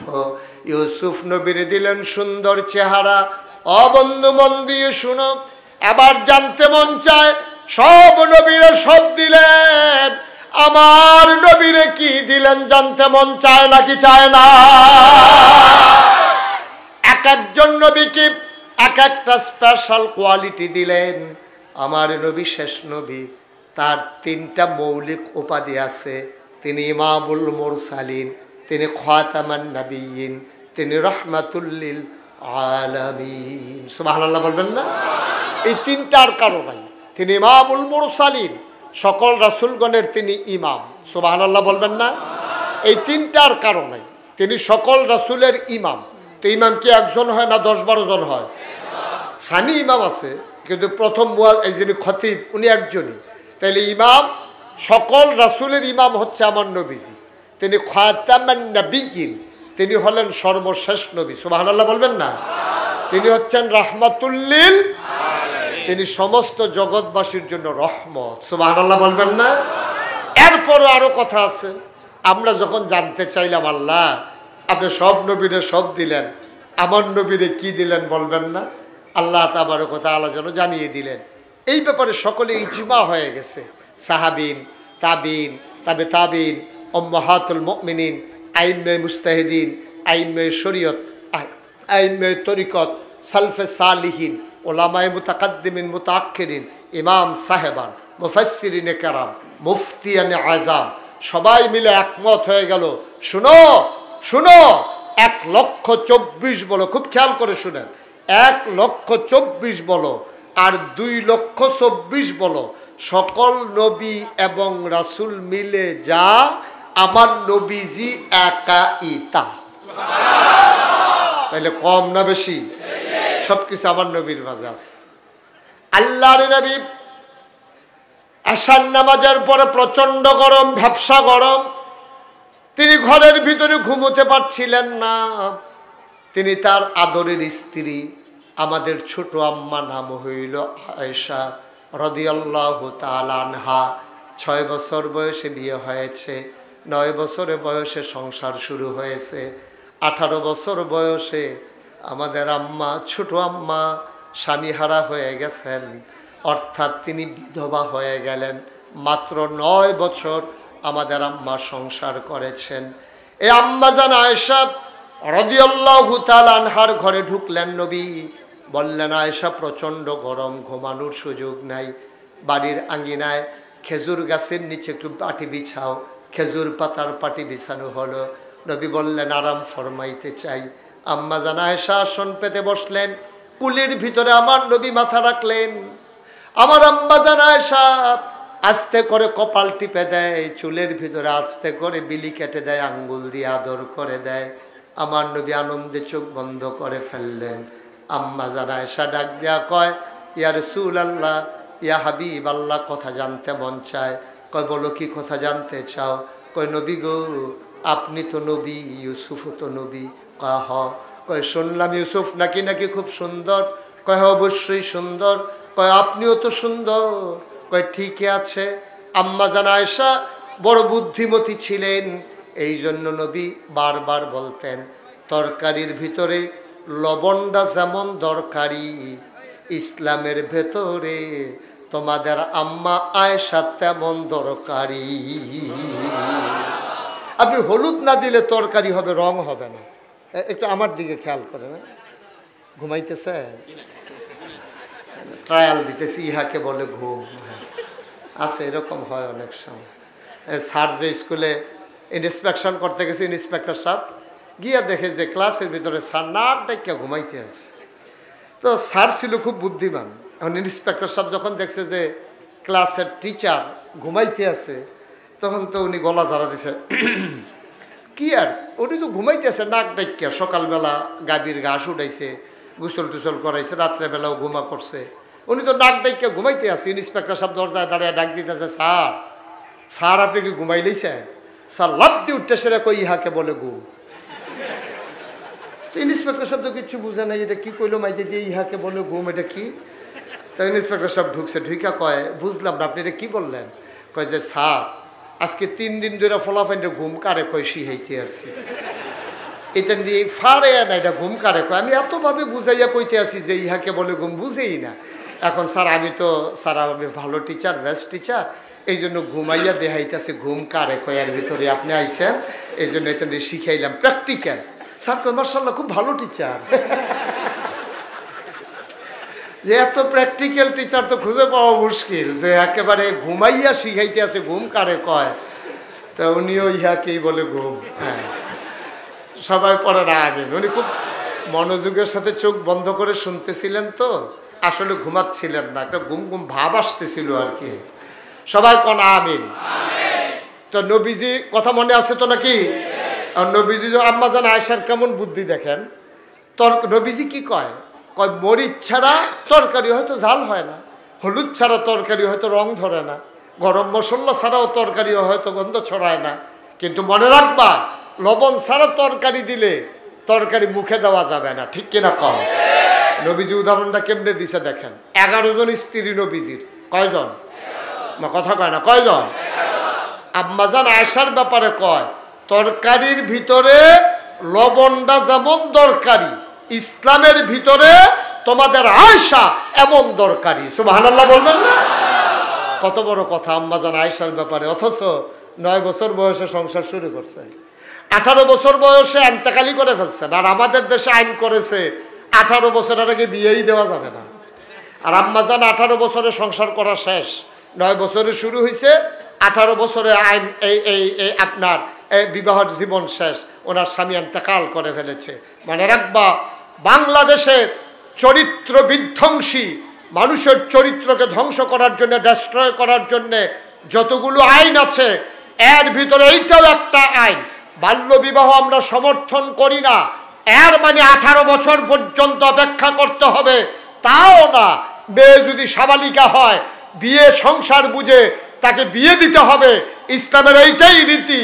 ইউসুফ নবীর দিলেন সুন্দর চেহারা। অবন্ধু মন দিয়ে শুনো, এবার জানতে মন চায় সব নবীরে সব দিলেন, আমার নবীরে কি দিলেন জানতে মন চায় নাকি চায় না? এক একজন নবীকে এক একটা স্পেশাল কোয়ালিটি দিলেন। আমার নবী শেষ নবী, তার 3টা মৌলিক উপাধি আছে। তিনি ইমামুল মুরসালিন, তিনি খাতামান নবিয়্যিন, তিনি রাহমাতুল লিল আলামিন। সুবহানাল্লাহ বলবেন না? এই 3টার কারণে তিনি ইমামুল মুরসালিন, সকল রাসূলগণের তিনি ইমাম। সুবহানাল্লাহ বলবেন না? এই 3টার কারণে তিনি সকল রাসূলের ইমাম। তো ইমাম কি একজন হয় না 10-12 জন হয়? সানি ইমাম আছে, কিন্তু প্রথম এই যিনি খতিব উনি একজনই। তাইলে ইমাম, সকল রাসূলের ইমাম হচ্ছে আমার নবীজি। তিনি খাতামান নবিয়্যিন, তিনি হলেন সর্বশেষ নবী। সুবহানাল্লাহ বলবেন না? তিনি হচ্ছেন রাহমাতুল লিল আলামিন, তিনি সমস্ত জগৎবাসীর জন্য রহমত। সুবহানাল্লাহ বলবেন না? এরপরও আরো কথা আছে। আমরা যখন জানতে চাইলাম, আল্লাহ আপনি সব নবীরে সব দিলেন, আমার নবীরে কি দিলেন বলবেন না? আল্লাহ তাবারক ওয়া তাআলা যেন জানিয়ে দিলেন। এই ব্যাপারে সকলে ইজমা হয়ে গেছে। সাহাবিন, তাবিন, তাবে তাবিন, উম্মাহাতুল মুমিনিন, আইম্মে মুজতাহিদিন, আইম্মে শরীয়ত, আইম্মে তরিকত, সালফে সালিহিন, উলামায়ে মুতাকাদ্দিমিন মুতাআক্খিরিন, ইমাম সাহেবান, মুফাসসিরিনে কেরাম, মুফতিয়ানে আযম, সবাই মিলে একমত হয়ে গেল, শুনো শুনো, 1,24,000 বলো, খুব খেয়াল করে শুনেন, 1,24,000 বলো আর 2,24,000 বলো, সকল নবী এবং রাসূল মিলে যা আমার নবীজি একাই তা। তাহলে কম না বেশি? সবকিছু আমার নবীর মাঝে আছে। আল্লাহর নবী আশার নামাজের পরে প্রচন্ড গরম, ভ্যাপসা গরম, তিনি ঘরের ভিতরে ঘুমোতে পারছিলেন না। তিনি তার আদরের স্ত্রী আমাদের ছোট আম্মা নাম হইল আয়েশা রাদিয়াল্লাহু তাআলা আনহা। 6 বছর বয়সে বিয়ে হয়েছে, 9 বছরে বয়সে সংসার শুরু হয়েছে। 18 বছর বয়সে আমাদের আম্মা, ছোট আম্মা স্বামীহারা হয়ে গেছেন, অর্থাৎ তিনি বিধবা হয়ে গেলেন। মাত্র 9 বছর আমাদের আম্মা সংসার করেছেন। এই আম্মা জান আয়েশা রাদিয়াল্লাহু তাআলা আনহার ঘরে ঢুকলেন নবী, বললেন আয়েশা প্রচণ্ড গরম, ঘুমানোর সুযোগ নাই, বাড়ির আঙ্গিনায় খেজুর গাছের নিচে একটু পাটি বিছাও। খেজুর পাতার পাটি বিছানো হলো। নবী বললেন আরাম ফরমাইতে চাই। আম্মা জান আয়েশা আসন পেতে বসলেন, কুলির ভিতরে আমার নবী মাথা রাখলেন। আমার আম্মা জান আয়েশা আস্তে করে কপাল টিপে দেয়, চুলের ভিতরে আস্তে করে বিলি কেটে দেয়, আঙ্গুল দিয়ে আদর করে দেয়। আমার নবী আনন্দে চোখ বন্ধ করে ফেললেন। আম্মা জান আয়েশা ডাক দেয়া কয়, ইয়া রাসূলুল্লাহ, ইয়া হাবিব আল্লাহ, কথা জানতে মন চায়। কয় বলো কি কথা জানতে চাও? কয় নবী গো, আপনি তো নবী, ইউসুফও তো নবী। কয় হ। কয় শুনলাম ইউসুফ নাকি নাকি খুব সুন্দর। কয় অবশ্যই সুন্দর। কয় আপনিও তো সুন্দর। কয় ঠিকই আছে। আম্মা জান আয়েশা বড় বুদ্ধিমতী ছিলেন, এই জন্য নবী বারবার বলতেন তরকারির ভিতরে লবণটা যেমন দরকারি, ইসলামের ভেতরে তোমাদের আম্মা আয়েশা তেমন দরকারি। আপনি হলুদ না দিলে তরকারি হবে, রং হবে না। একটু আমার দিকে খেয়াল করেন। ঘুমাইতেছে, ট্রায়াল দিতেছি, ইহাকে বলে ঘুম। আছে, এরকম হয় অনেক সময়। স্যার যে স্কুলে ইন্সপেকশন করতে গেছে, ইন্সপেক্টর সাহেব গিয়া দেখে যে ক্লাসের ভিতরে স্যার না ডাইকা ঘুমাইতে আছে। তো স্যার ছিল খুব বুদ্ধিমান। এখন ইন্সপেক্টর সাহেব যখন দেখছে যে ক্লাসের টিচার ঘুমাইতে আছে, তখন তো উনি গলা ঝাড়া দিছে। কি আর, উনি তো ঘুমাইতে আছে নাক ডাইকা। সকালবেলা গাভীর ঘাস উঠাইছে, গোসল টুসল করাইছে, রাত্রেবেলাও ঘুমা করছে, উনি তো নাক ডাইকা ঘুমাইতে আছে। ইন্সপেক্টর সাহেব দরজায় দাঁড়িয়ে ডাক দিতেছে, স্যার স্যার আপনি কি ঘুমাইলেছেন? স্যার লাভ দিয়ে উঠতেছে, রে কই ইহাকে বলে ঘুম। তো ইন্সপেক্টর সাহেব তো কিচ্ছু বুঝে নাই, এটা কি কইলো মাইতে দিয়ে ইহাকে বলে ঘুম, এটা কি? তো ইন্সপেক্টর সাহেব ঢুকছে, ঢুইকা কয় বুঝলাম না, আপনি এটা কি বললেন? কয় যে স্যার আজকে 3 দিন ধরে ফলাফাইন্ডে ঘুম কারে কয় শিখাইতে আসছি। এটা নিয়ে ফাড়ে না, এটা ঘুম কারে কয়। আমি এতভাবে বুঝাইয়া কইতে আসি যে ইহাকে বলে ঘুম, বুঝেই না। এখন স্যার আমি তো স্যার আমি ভালো টিচার, বেস্ট টিচার, এই জন্য ঘুমাইয়া দেখাইতেছে ঘুম কারে কয়। এর ভিতরে আপনি আইসেন, এই জন্য এটা নিয়ে শিখাইলাম প্র্যাকটিক্যাল। স্যার কয় মাশাআল্লাহ খুব ভালো টিচার। যে এত প্র্যাকটিক্যাল টিচার তো খুঁজে পাওয়া মুশকিল, যে একেবারে ঘুমাইয়া শিখাইতে আছে ঘুম কারে কয়। তো উনিও ইহাকেই বলে ঘুম। হ্যাঁ, সবাই পড়ে না আমিন। উনি খুব মনোযোগের সাথে চোখ বন্ধ করে শুনতেছিলেন, তো আসলে ঘুমাচ্ছিলেন না, একটা ঘুম ঘুম ভাব আসতেছিল আর কি। সবাই কোন আমিন। তো নবীজি কথা মনে আছে তো নাকি? আর নবীজি আম্মা জান আয়েশার কেমন বুদ্ধি দেখেন। নবীজি কি কয়? কয় মরিচ ছাড়া তরকারি হয়তো ঝাল হয় না, হলুদ ছাড়া তরকারি হয়তো রং ধরে না, গরম মশলা ছাড়াও তরকারি হয়তো গন্ধ ছড়ায় না, কিন্তু মনে রাখবা লবণ ছাড়া তরকারি দিলে তরকারি মুখে দেওয়া যাবে না। ঠিক কিনা কম? নবীজি উদাহরণটা কেমনে দিছে দেখেন। 11 জন স্ত্রী নবীজির। কয়জন? কথা কয় না, কয়জন? আম্মা জান আয়েশার ব্যাপারে কয় তরকারির ভিতরে লবণটা যেমন দরকারি, ইসলামের ভিতরে তোমাদের আয়েশা এমন দরকারি। সুবহানাল্লাহ বলবেন না? কত বড় কথা আম্মা জান আয়েশার ব্যাপারে। অথচ 9 বছর বয়সে সংসার শুরু করছে, 18 বছর বয়সে এন্তেকালি করে ফেলছেন। আর আমাদের দেশে আইন করেছে 18 বছরের আগে বিয়েই দেওয়া যাবে না। আর আম্মা জান 18 বছরে সংসার করা শেষ, 9 বছরে শুরু হয়েছে, 18 বছরে আইন এই আপনার বিবাহ জীবন শেষ, ওনার স্বামী ইন্তেকাল করে ফেলেছে। মানে রাখবা বাংলাদেশে চরিত্র বিধ্বংসী, মানুষের চরিত্রকে ধ্বংস করার জন্য, ডেস্ট্রয় করার জন্য যতগুলো আইন আছে, এর ভিতরে এইটাও একটা আইন। বাল্য বিবাহ আমরা সমর্থন করি না। এর মানে 18 বছর পর্যন্ত অপেক্ষা করতে হবে তাও না। মেয়ে যদি সাবালিকা হয়, বিয়ে সংসার বুঝে তাকে বিয়ে দিতে হবে, ইসলামের এইটাই রীতি।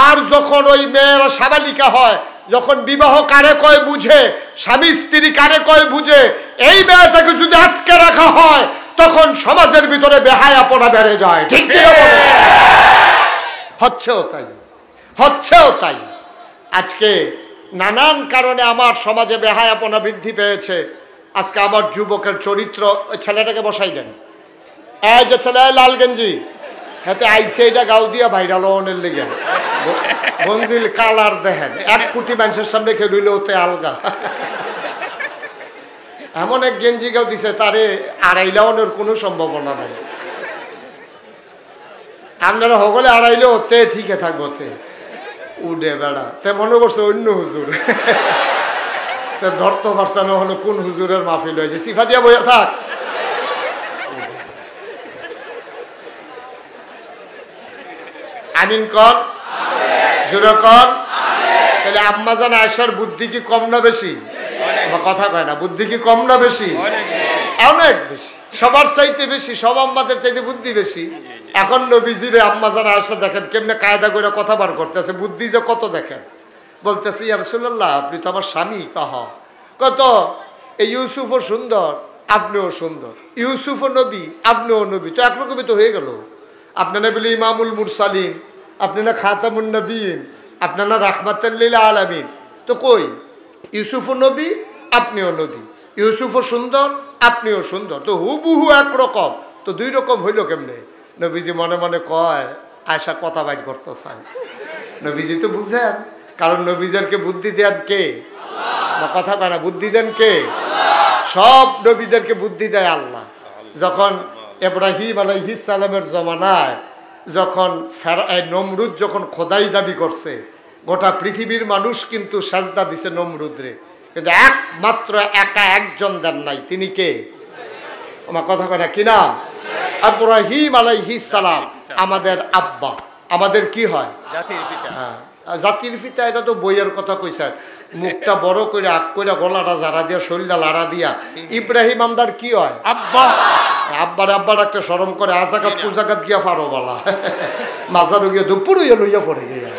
আর যখন ওই মেয়েরা সাবালিকা হয়, যখন বিবাহ কারে কয় বুঝে, স্বামী স্ত্রী কারে কয় বুঝে, এই মেয়েটাকে যদি আটকে রাখা হয় তখন সমাজের ভিতরে বেহায়াপনা বেড়ে যায়, ঠিক কি না বলো? হচ্ছেও তাই। আজকে নানান কারণে আমার সমাজে বেহায়াপনা বৃদ্ধি পেয়েছে। আজকে আমার যুবকের চরিত্র, ওই ছেলেটাকে বসাই দেন, এই যে ছেলে লাল গেঞ্জি হাতে আইসে, এটা গাও দিয়া ভাইরাল অনের লেগে গঞ্জিল কালার দেখেন, 1 কোটি মানুষের সামনে খেয়ে রইলে ওতে আলগা। এমন এক গেঞ্জি গাও দিছে তারে আড়াইলাওনের কোনো সম্ভাবনা নাই। আপনারা হগলে আড়াইলে ওতে ঠিকই থাকবো, তে উডে বেড়া তে মনে করছে অন্য হুজুর। ধরতে পারছে না হলো কোন হুজুরের মাহফিল হয়েছে, সিফা দিয়া বইয়া থাক। আমিন কর, জোরে কর। তাহলে আম্মাজান আয়েশার বুদ্ধি কি কম না বেশি? কথা কয় না, বুদ্ধি কি কম না বেশি? অনেক বেশি, সবার চাইতে বেশি, সব আম্মাদের চাইতে বুদ্ধি বেশি। এখন নবীজির আম্মাজান আয়েশা দেখেন কেমনে কায়দা করে কথা বার করতেছে, বুদ্ধি যে কত দেখেন। বলতেছে ইয়া রাসূলুল্লাহ, আপনি তো আমার স্বামী। কত এই ইউসুফও সুন্দর, আপনিও সুন্দর, ইউসুফও নবী, আপনিও নবী, তো একরকমই তো হয়ে গেল। আপনারা বলি ইমামুল মুরসালিন, আপনারা খাতামুন নবীন, আপনারা রাহমাতুল লিল আলামিন, তো কই ইউসুফও নবী, আপনিও নবী, ইউসুফও সুন্দর, আপনিও সুন্দর, তো হুবহু একরকম, তো 2 রকম হইল কেমনে? নবীজি মনে মনে কয় আয়েশা কথা বাইর করতে চায়। নবীজি তো বুঝেন, কারণ নবীদেরকে বুদ্ধি দেন কে? কথা কয় না, বুদ্ধি দেন কে? সব নবীদেরকে বুদ্ধি দেয় আল্লাহ। যখন ইব্রাহিম আলাইহিস সালামের জমানায় যখন নমরুদ যখন খোদাই দাবি করছে, গোটা পৃথিবীর মানুষ কিন্তু সাজদা দিছে নমরুদরে, কিন্তু একমাত্র একা একজন দেন নাই, তিনি কে? আমার কথা কয় না, কি নাম? ইব্রাহিম আলাইহিস সালাম, আমাদের আব্বা, আমাদের কি হয়? জাতির পিতা। হ্যাঁ, জাতির পিতা, এটা তো বইয়ের কথা কইছে। মুখটা বড় করে আগ করে গলাটা জারা দিয়া শরীরটা লাড়া দিয়া ইব্রাহিম আমদার কি হয়? আব্বা। আব্বা ডাকতে শরম করে, আজাকাত পূজাকাত গিয়া ফারো বলা, মাজারও গিয়ে দুপুরইয়া লইয়া পড়ে গিয়া।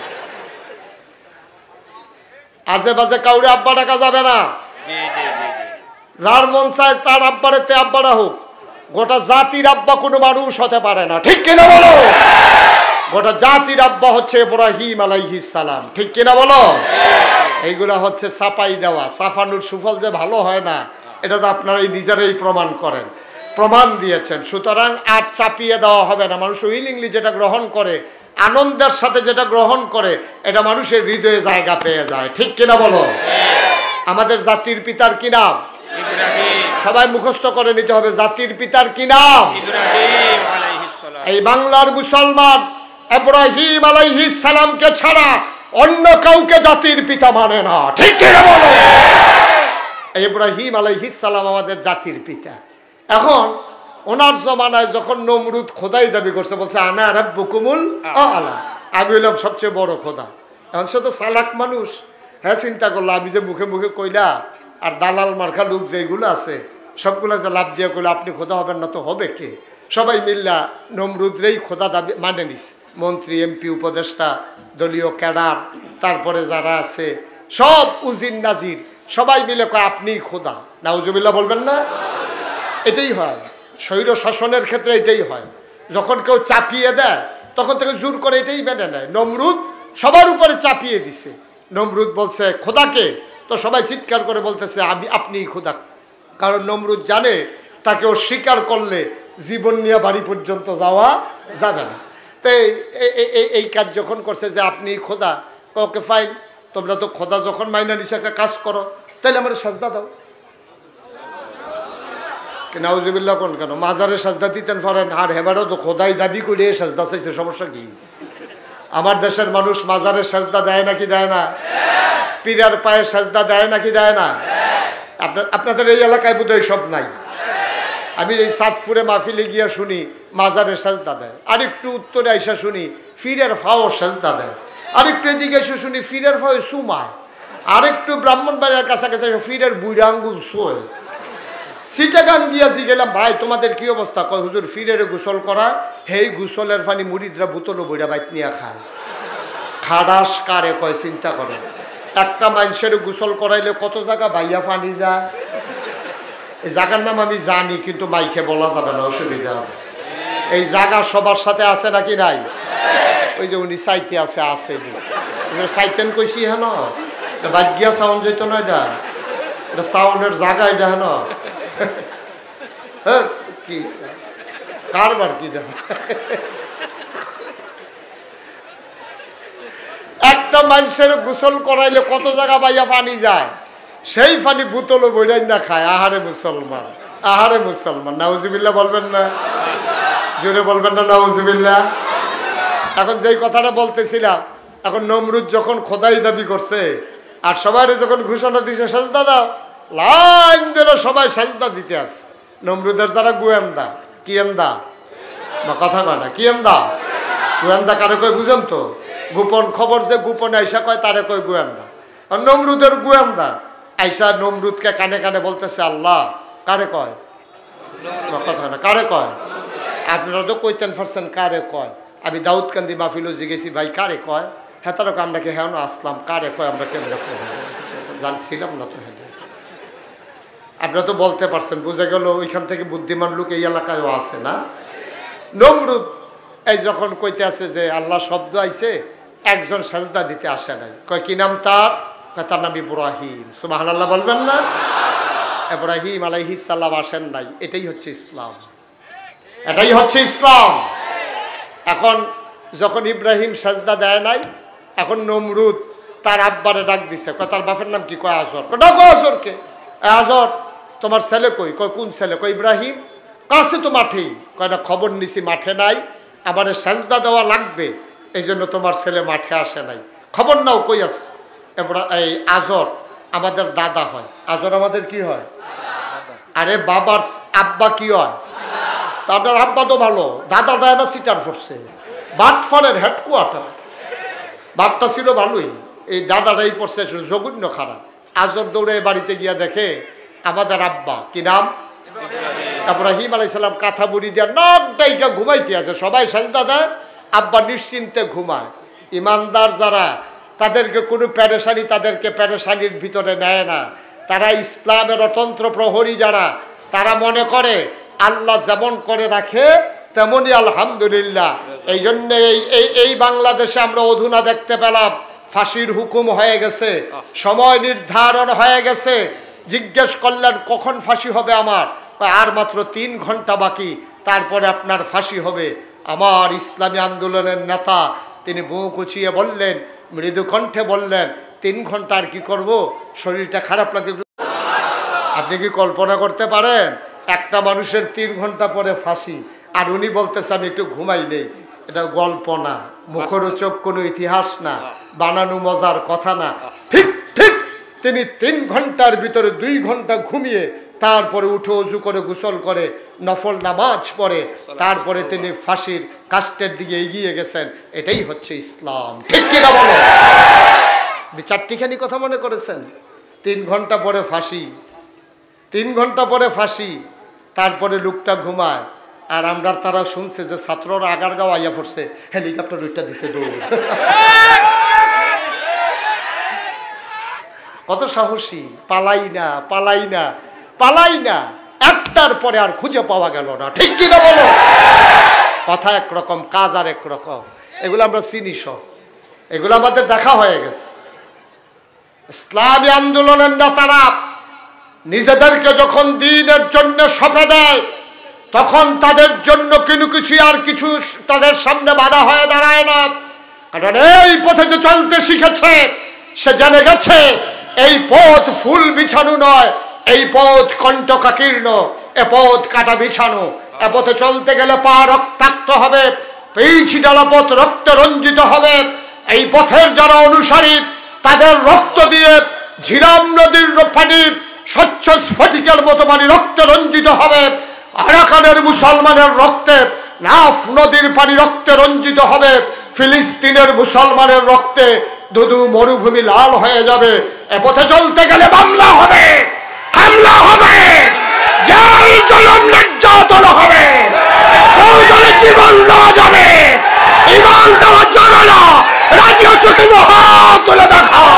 আজে বাজে কাউরে আব্বা ডাকা যাবে না। যার মন চায় তার আব্বারে তে আব্বারা হোক, গোটা জাতির আব্বা কোনো মানুষ হতে পারে না, ঠিক কিনা বলো? গোটা জাতির আব্বা হচ্ছে ইব্রাহিম আলাইহিস সালাম, ঠিক কিনা বলো? এইগুলা হচ্ছে চাপাই দেওয়া, সাফানুর সুফল যে ভালো হয় না, এটা তো আপনারাই নিজেরাই প্রমাণ করেন, প্রমাণ দিয়েছেন। সুতরাং আর চাপিয়ে দেওয়া হবে না। মানুষ উইলিংলি যেটা গ্রহণ করে, আনন্দের সাথে যেটা গ্রহণ করে, এটা মানুষের হৃদয়ে জায়গা পেয়ে যায়, ঠিক কিনা বলো? আমাদের জাতির পিতার কি নাম? সবাই মুখস্থ করে নিতে হবে, জাতির পিতার কি নাম? এই বাংলার মুসলমান ইব্রাহিম আলাইহিস সালামকে ছাড়া অন্য কাউকে জাতির পিতা মানে না, ঠিক কিনা বলো? ইব্রাহিম আলাইহিস সালাম আমাদের জাতির পিতা। এখন ওনার জমানায় যখন নমরুদ খোদাই দাবি করছে, বলছে আনা রাব্বুকুমুল আ'লা, আমি হইলাম সবচেয়ে বড় খোদা। এখন সে তো চালাক মানুষ, হ্যাঁ চিন্তা করলো আমি যে মুখে মুখে কইলা, আর দালাল মার্কা লোক যেগুলো আছে সবগুলো যে লাভ দিয়ে কইলো আপনি খোদা হবেন না, তো হবে কে? সবাই মিল্লা নমরুদরেই খোদা দাবি মানে নিস, মন্ত্রী, এমপি, উপদেষ্টা, দলীয় ক্যাডার, তারপরে যারা আছে সব উজির নাজির, সবাই মিলে কয় আপনিই খোদা। নাউজুবিল্লাহ বলবেন না? এটাই হয় স্বৈর শাসনের ক্ষেত্রে, এটাই হয়। যখন কেউ চাপিয়ে দেয় তখন থেকে জোর করে এটাই মেনে নেয়। নমরুদ সবার উপরে চাপিয়ে দিছে। নমরুদ বলছে খোদাকে, তো সবাই চিৎকার করে বলতেছে আপনিই খোদা। কারণ নমরুদ জানে তাকে অস্বীকার করলে জীবন নিয়ে বাড়ি পর্যন্ত যাওয়া যাবে না। তো এই কাজ যখন করছে যে আপনি খোদা, ওকে ফাইন, তোমরা তো খোদা যখন মাইনা নিছো একটা কাজ করো, তাহলে আমার সাজদা দাও। নাউজুবিল্লাহ কোন কেন? মাজারে সাজদা দিতেন পারেন, আর হেবারও তো খোদাই দাবি করে সাজদা চাইছে, সমস্যা কি? আমার দেশের মানুষ মাজারে সাজদা দেয় নাকি দেয় না? পীরের পায়ে সাজদা দেয় নাকি দেয় না? আপনাদের এই এলাকায় বোধহয় সব নাই। আমি এই সাতপুরে মাহফিলে গিয়া শুনি মাজারে সাজদা দেয়, আরেকটু উত্তরে আইসা শুনি ফিরের ফাও সাজদা দেয়, আরেকটু এদিকে এসে শুনি ফিরের ফাও সুমায়, আরেকটু ব্রাহ্মণবাড়িয়ার কাছাকাছি ফিরের বুড়া আঙ্গুল শোয়। সিটাগান গিয়াছি গেলাম, ভাই তোমাদের কি অবস্থা? কয় হুজুর ফিরের গোসল করা, হেই গোসলের পানি মুরিদরা বোতলও বইরা বাইত নিয়ে খায়। খাডাস কারে কয় চিন্তা করে, একটা মানুষের গোসল করাইলে কত জায়গা বাইয়া পানি যায়। এই জায়গার নাম আমি জানি, কিন্তু মাইকে বলা যাবে না, অসুবিধা আছে। এই জায়গা সবার সাথে আছে নাকি নাই? ওই যে উনি চাইতে আছে, আসেনি চাইতেন কইছি হেন বাগ্যা সাউন্ড যেত না, এটা সাউন্ডের জায়গা, এটা হেন কি কারবার কি দেখা। একটা মানুষের গোসল করাইলে কত জায়গা বাইয়া পানি যায়, সেই পানি বোতলও বইরাই না খায়। আহারে মুসলমান, আহারে মুসলমান, নাউজুবিল্লাহ বলবেন না? জোরে বলবেন না নাউজুবিল্লাহ? এখন যেই কথাটা বলতেছিলাম, এখন নমরুদ যখন খোদাই দাবি করছে আর সবাই যখন ঘোষণা দিছে সেজদা দাও, লাইন ধরে সবাই সেজদা দিতে আছে। নমরুদের যারা গোয়েন্দা, কিয়েন্দা বা কথা কয় না, কিয়েন্দা গোয়েন্দা কারে কয় বুঝেন তো? গোপন খবর যে গোপনে আইসা কয় তারে কয় গোয়েন্দা। আর নমরুদের গোয়েন্দা আইসা নমরুদকে কানে কানে বলতেছে আল্লাহ। কারে কয়? কথা না, কারে কয়? আপনারা তো কইতেন পারছেন কারে কয়। আমি দাউদকান্দি মাহফিলও জিগেছি, ভাই কারে কয়? হ্যাঁ তারক আমরা কি হ্যাঁ আসলাম, কারে কয় আমরা কেমন জানছিলাম না তো। হ্যাঁ আপনারা তো বলতে পারছেন, বুঝে গেল ওইখান থেকে বুদ্ধিমান লোক এই এলাকায়ও আছে না। নমরুদ এই যখন কইতে আছে যে আল্লাহ শব্দ আইছে, একজন সাজদা দিতে আসে নাই। কয় কি নাম তার? তার নাম ইব্রাহিম। সুবহানাল্লাহ বলবেন না? ইব্রাহিম আলাইহিস সালাম আসেন নাই। এটাই হচ্ছে ইসলাম, এটাই হচ্ছে ইসলাম। এখন যখন ইব্রাহিম সাজদা দেয় নাই, এখন নমরুদ তার আব্বারে ডাক দিছে। কয় তার বাপের নাম কি? কয় আজর। ডাকো আজরকে। আজর তোমার ছেলে কই? কয় কোন ছেলে? কয় ইব্রাহিম। কাছে তো মাঠেই। কয়টা খবর নিছি মাঠে নাই, আমার সাজদা দেওয়া লাগবে, এই জন্য তোমার ছেলে মাঠে আসে নাই। খবর নাও কই আছে। এবার এই আজর আমাদের দাদা হয়। আজর আমাদের কি হয়? আরে বাবার আব্বা কি হয়? তাদের আব্বা তো ভালো, দাদা দেয় না, সিটার করছে বাটফারের হেডকোয়ার্টার। বাপটা ছিল ভালোই, এই দাদাটাই পড়ছে জঘন্য খারাপ। আজর দৌড়ে বাড়িতে গিয়া দেখে আমাদের আব্বা, কি নাম? ইব্রাহিম আলাইহিস সালাম কাঁথা বুড়ি দিয়া নাক ডাইকা ঘুমাইতে আছে। সবাই সাজদা দেয়, আব্বা নিশ্চিন্তে ঘুমায়। ইমানদার যারা, তাদেরকে কোনো প্যারেশানি, তাদেরকে প্যারেশানির ভিতরে নেয় না। তারা ইসলামের অতন্ত্র প্রহরী যারা, তারা মনে করে আল্লাহ যেমন করে রাখে তেমনই আলহামদুলিল্লাহ। এই জন্যে এই বাংলাদেশে আমরা অধুনা দেখতে পেলাম ফাঁসির হুকুম হয়ে গেছে, সময় নির্ধারণ হয়ে গেছে। জিজ্ঞেস করলেন কখন ফাঁসি হবে আমার? আর মাত্র 3 ঘন্টা বাকি, তারপরে আপনার ফাঁসি হবে। আমার ইসলামী আন্দোলনের নেতা তিনি মুখ উঁচিয়ে বললেন, মৃদু কণ্ঠে বললেন, 3 ঘন্টা আর কি করব, শরীরটা খারাপ লাগে। আপনি কি কল্পনা করতে পারেন একটা মানুষের 3 ঘন্টা পরে ফাঁসি, আর উনি বলতেছে আমি একটু ঘুমাই নেই? এটা গল্প না, মুখরোচক কোনো ইতিহাস না, বানানো মজার কথা না। ঠিক ঠিক তিনি 3 ঘন্টার ভিতরে 2 ঘন্টা ঘুমিয়ে তারপরে উঠে অজু করে গোসল করে নফল নামাজ পড়ে তারপরে তিনি ফাঁসির কাস্টের দিকে এগিয়ে গেছেন। এটাই হচ্ছে ইসলাম, ঠিক কিনা বলো? চারটিখানি কথা মনে করেছেন? 3 ঘন্টা পরে ফাঁসি, 3 ঘন্টা পরে ফাঁসি, তারপরে লোকটা ঘুমায়। আর আমরা তারা শুনছে যে ছাত্ররা আগারগাঁও আইয়া পড়ছে, হেলিকপ্টার ওইটা দিছে দৌড়। কত সাহসী! পালাই না, পালাই না, পালাই না, একটার পরে আর খুঁজে পাওয়া গেল না, ঠিক কিনা বলো? কথা একরকম, কাজ আর একরকম। এগুলো আমরা চিনি সব, এগুলো আমাদের দেখা হয়ে গেছে। ইসলামী আন্দোলনের নেতারা নিজেদেরকে যখন দ্বীনের জন্য সঁপে দেয়, তখন তাদের জন্য কিছু আর কিছু তাদের সামনে বাধা হয়ে দাঁড়ায় না। কারণ এই পথে যে চলতে শিখেছে সে জেনে গেছে এই পথ ফুল বিছানো নয়, এই পথ কণ্টকাকীর্ণ, এ পথ কাটা বিছানো। এ পথে চলতে গেলে পা রক্তাক্ত হবে, পিছ ডালা পথ রক্ত রঞ্জিত হবে। এই পথের যারা অনুসারী, তাদের রক্ত দিয়ে ঝিরাম নদীর পানি স্বচ্ছ স্ফটিকের মতো পানি রক্ত রঞ্জিত হবে। আরাকানের মুসলমানের রক্তে নাফ নদীর পানি রক্তে রঞ্জিত হবে। ফিলিস্তিনের মুসলমানের রক্তে দুদু মরুভূমি লাল হয়ে যাবে। এ পথে চলতে গেলে মামলা হবে, হামলা হবে, জেল জুলুম নির্যাতন হবে, প্রয়োজনে জীবন দেওয়া যাবে। ঈমান দেওয়া যাবে না, রাজি হচ্ছে তুমি হাত তুলে দেখাও।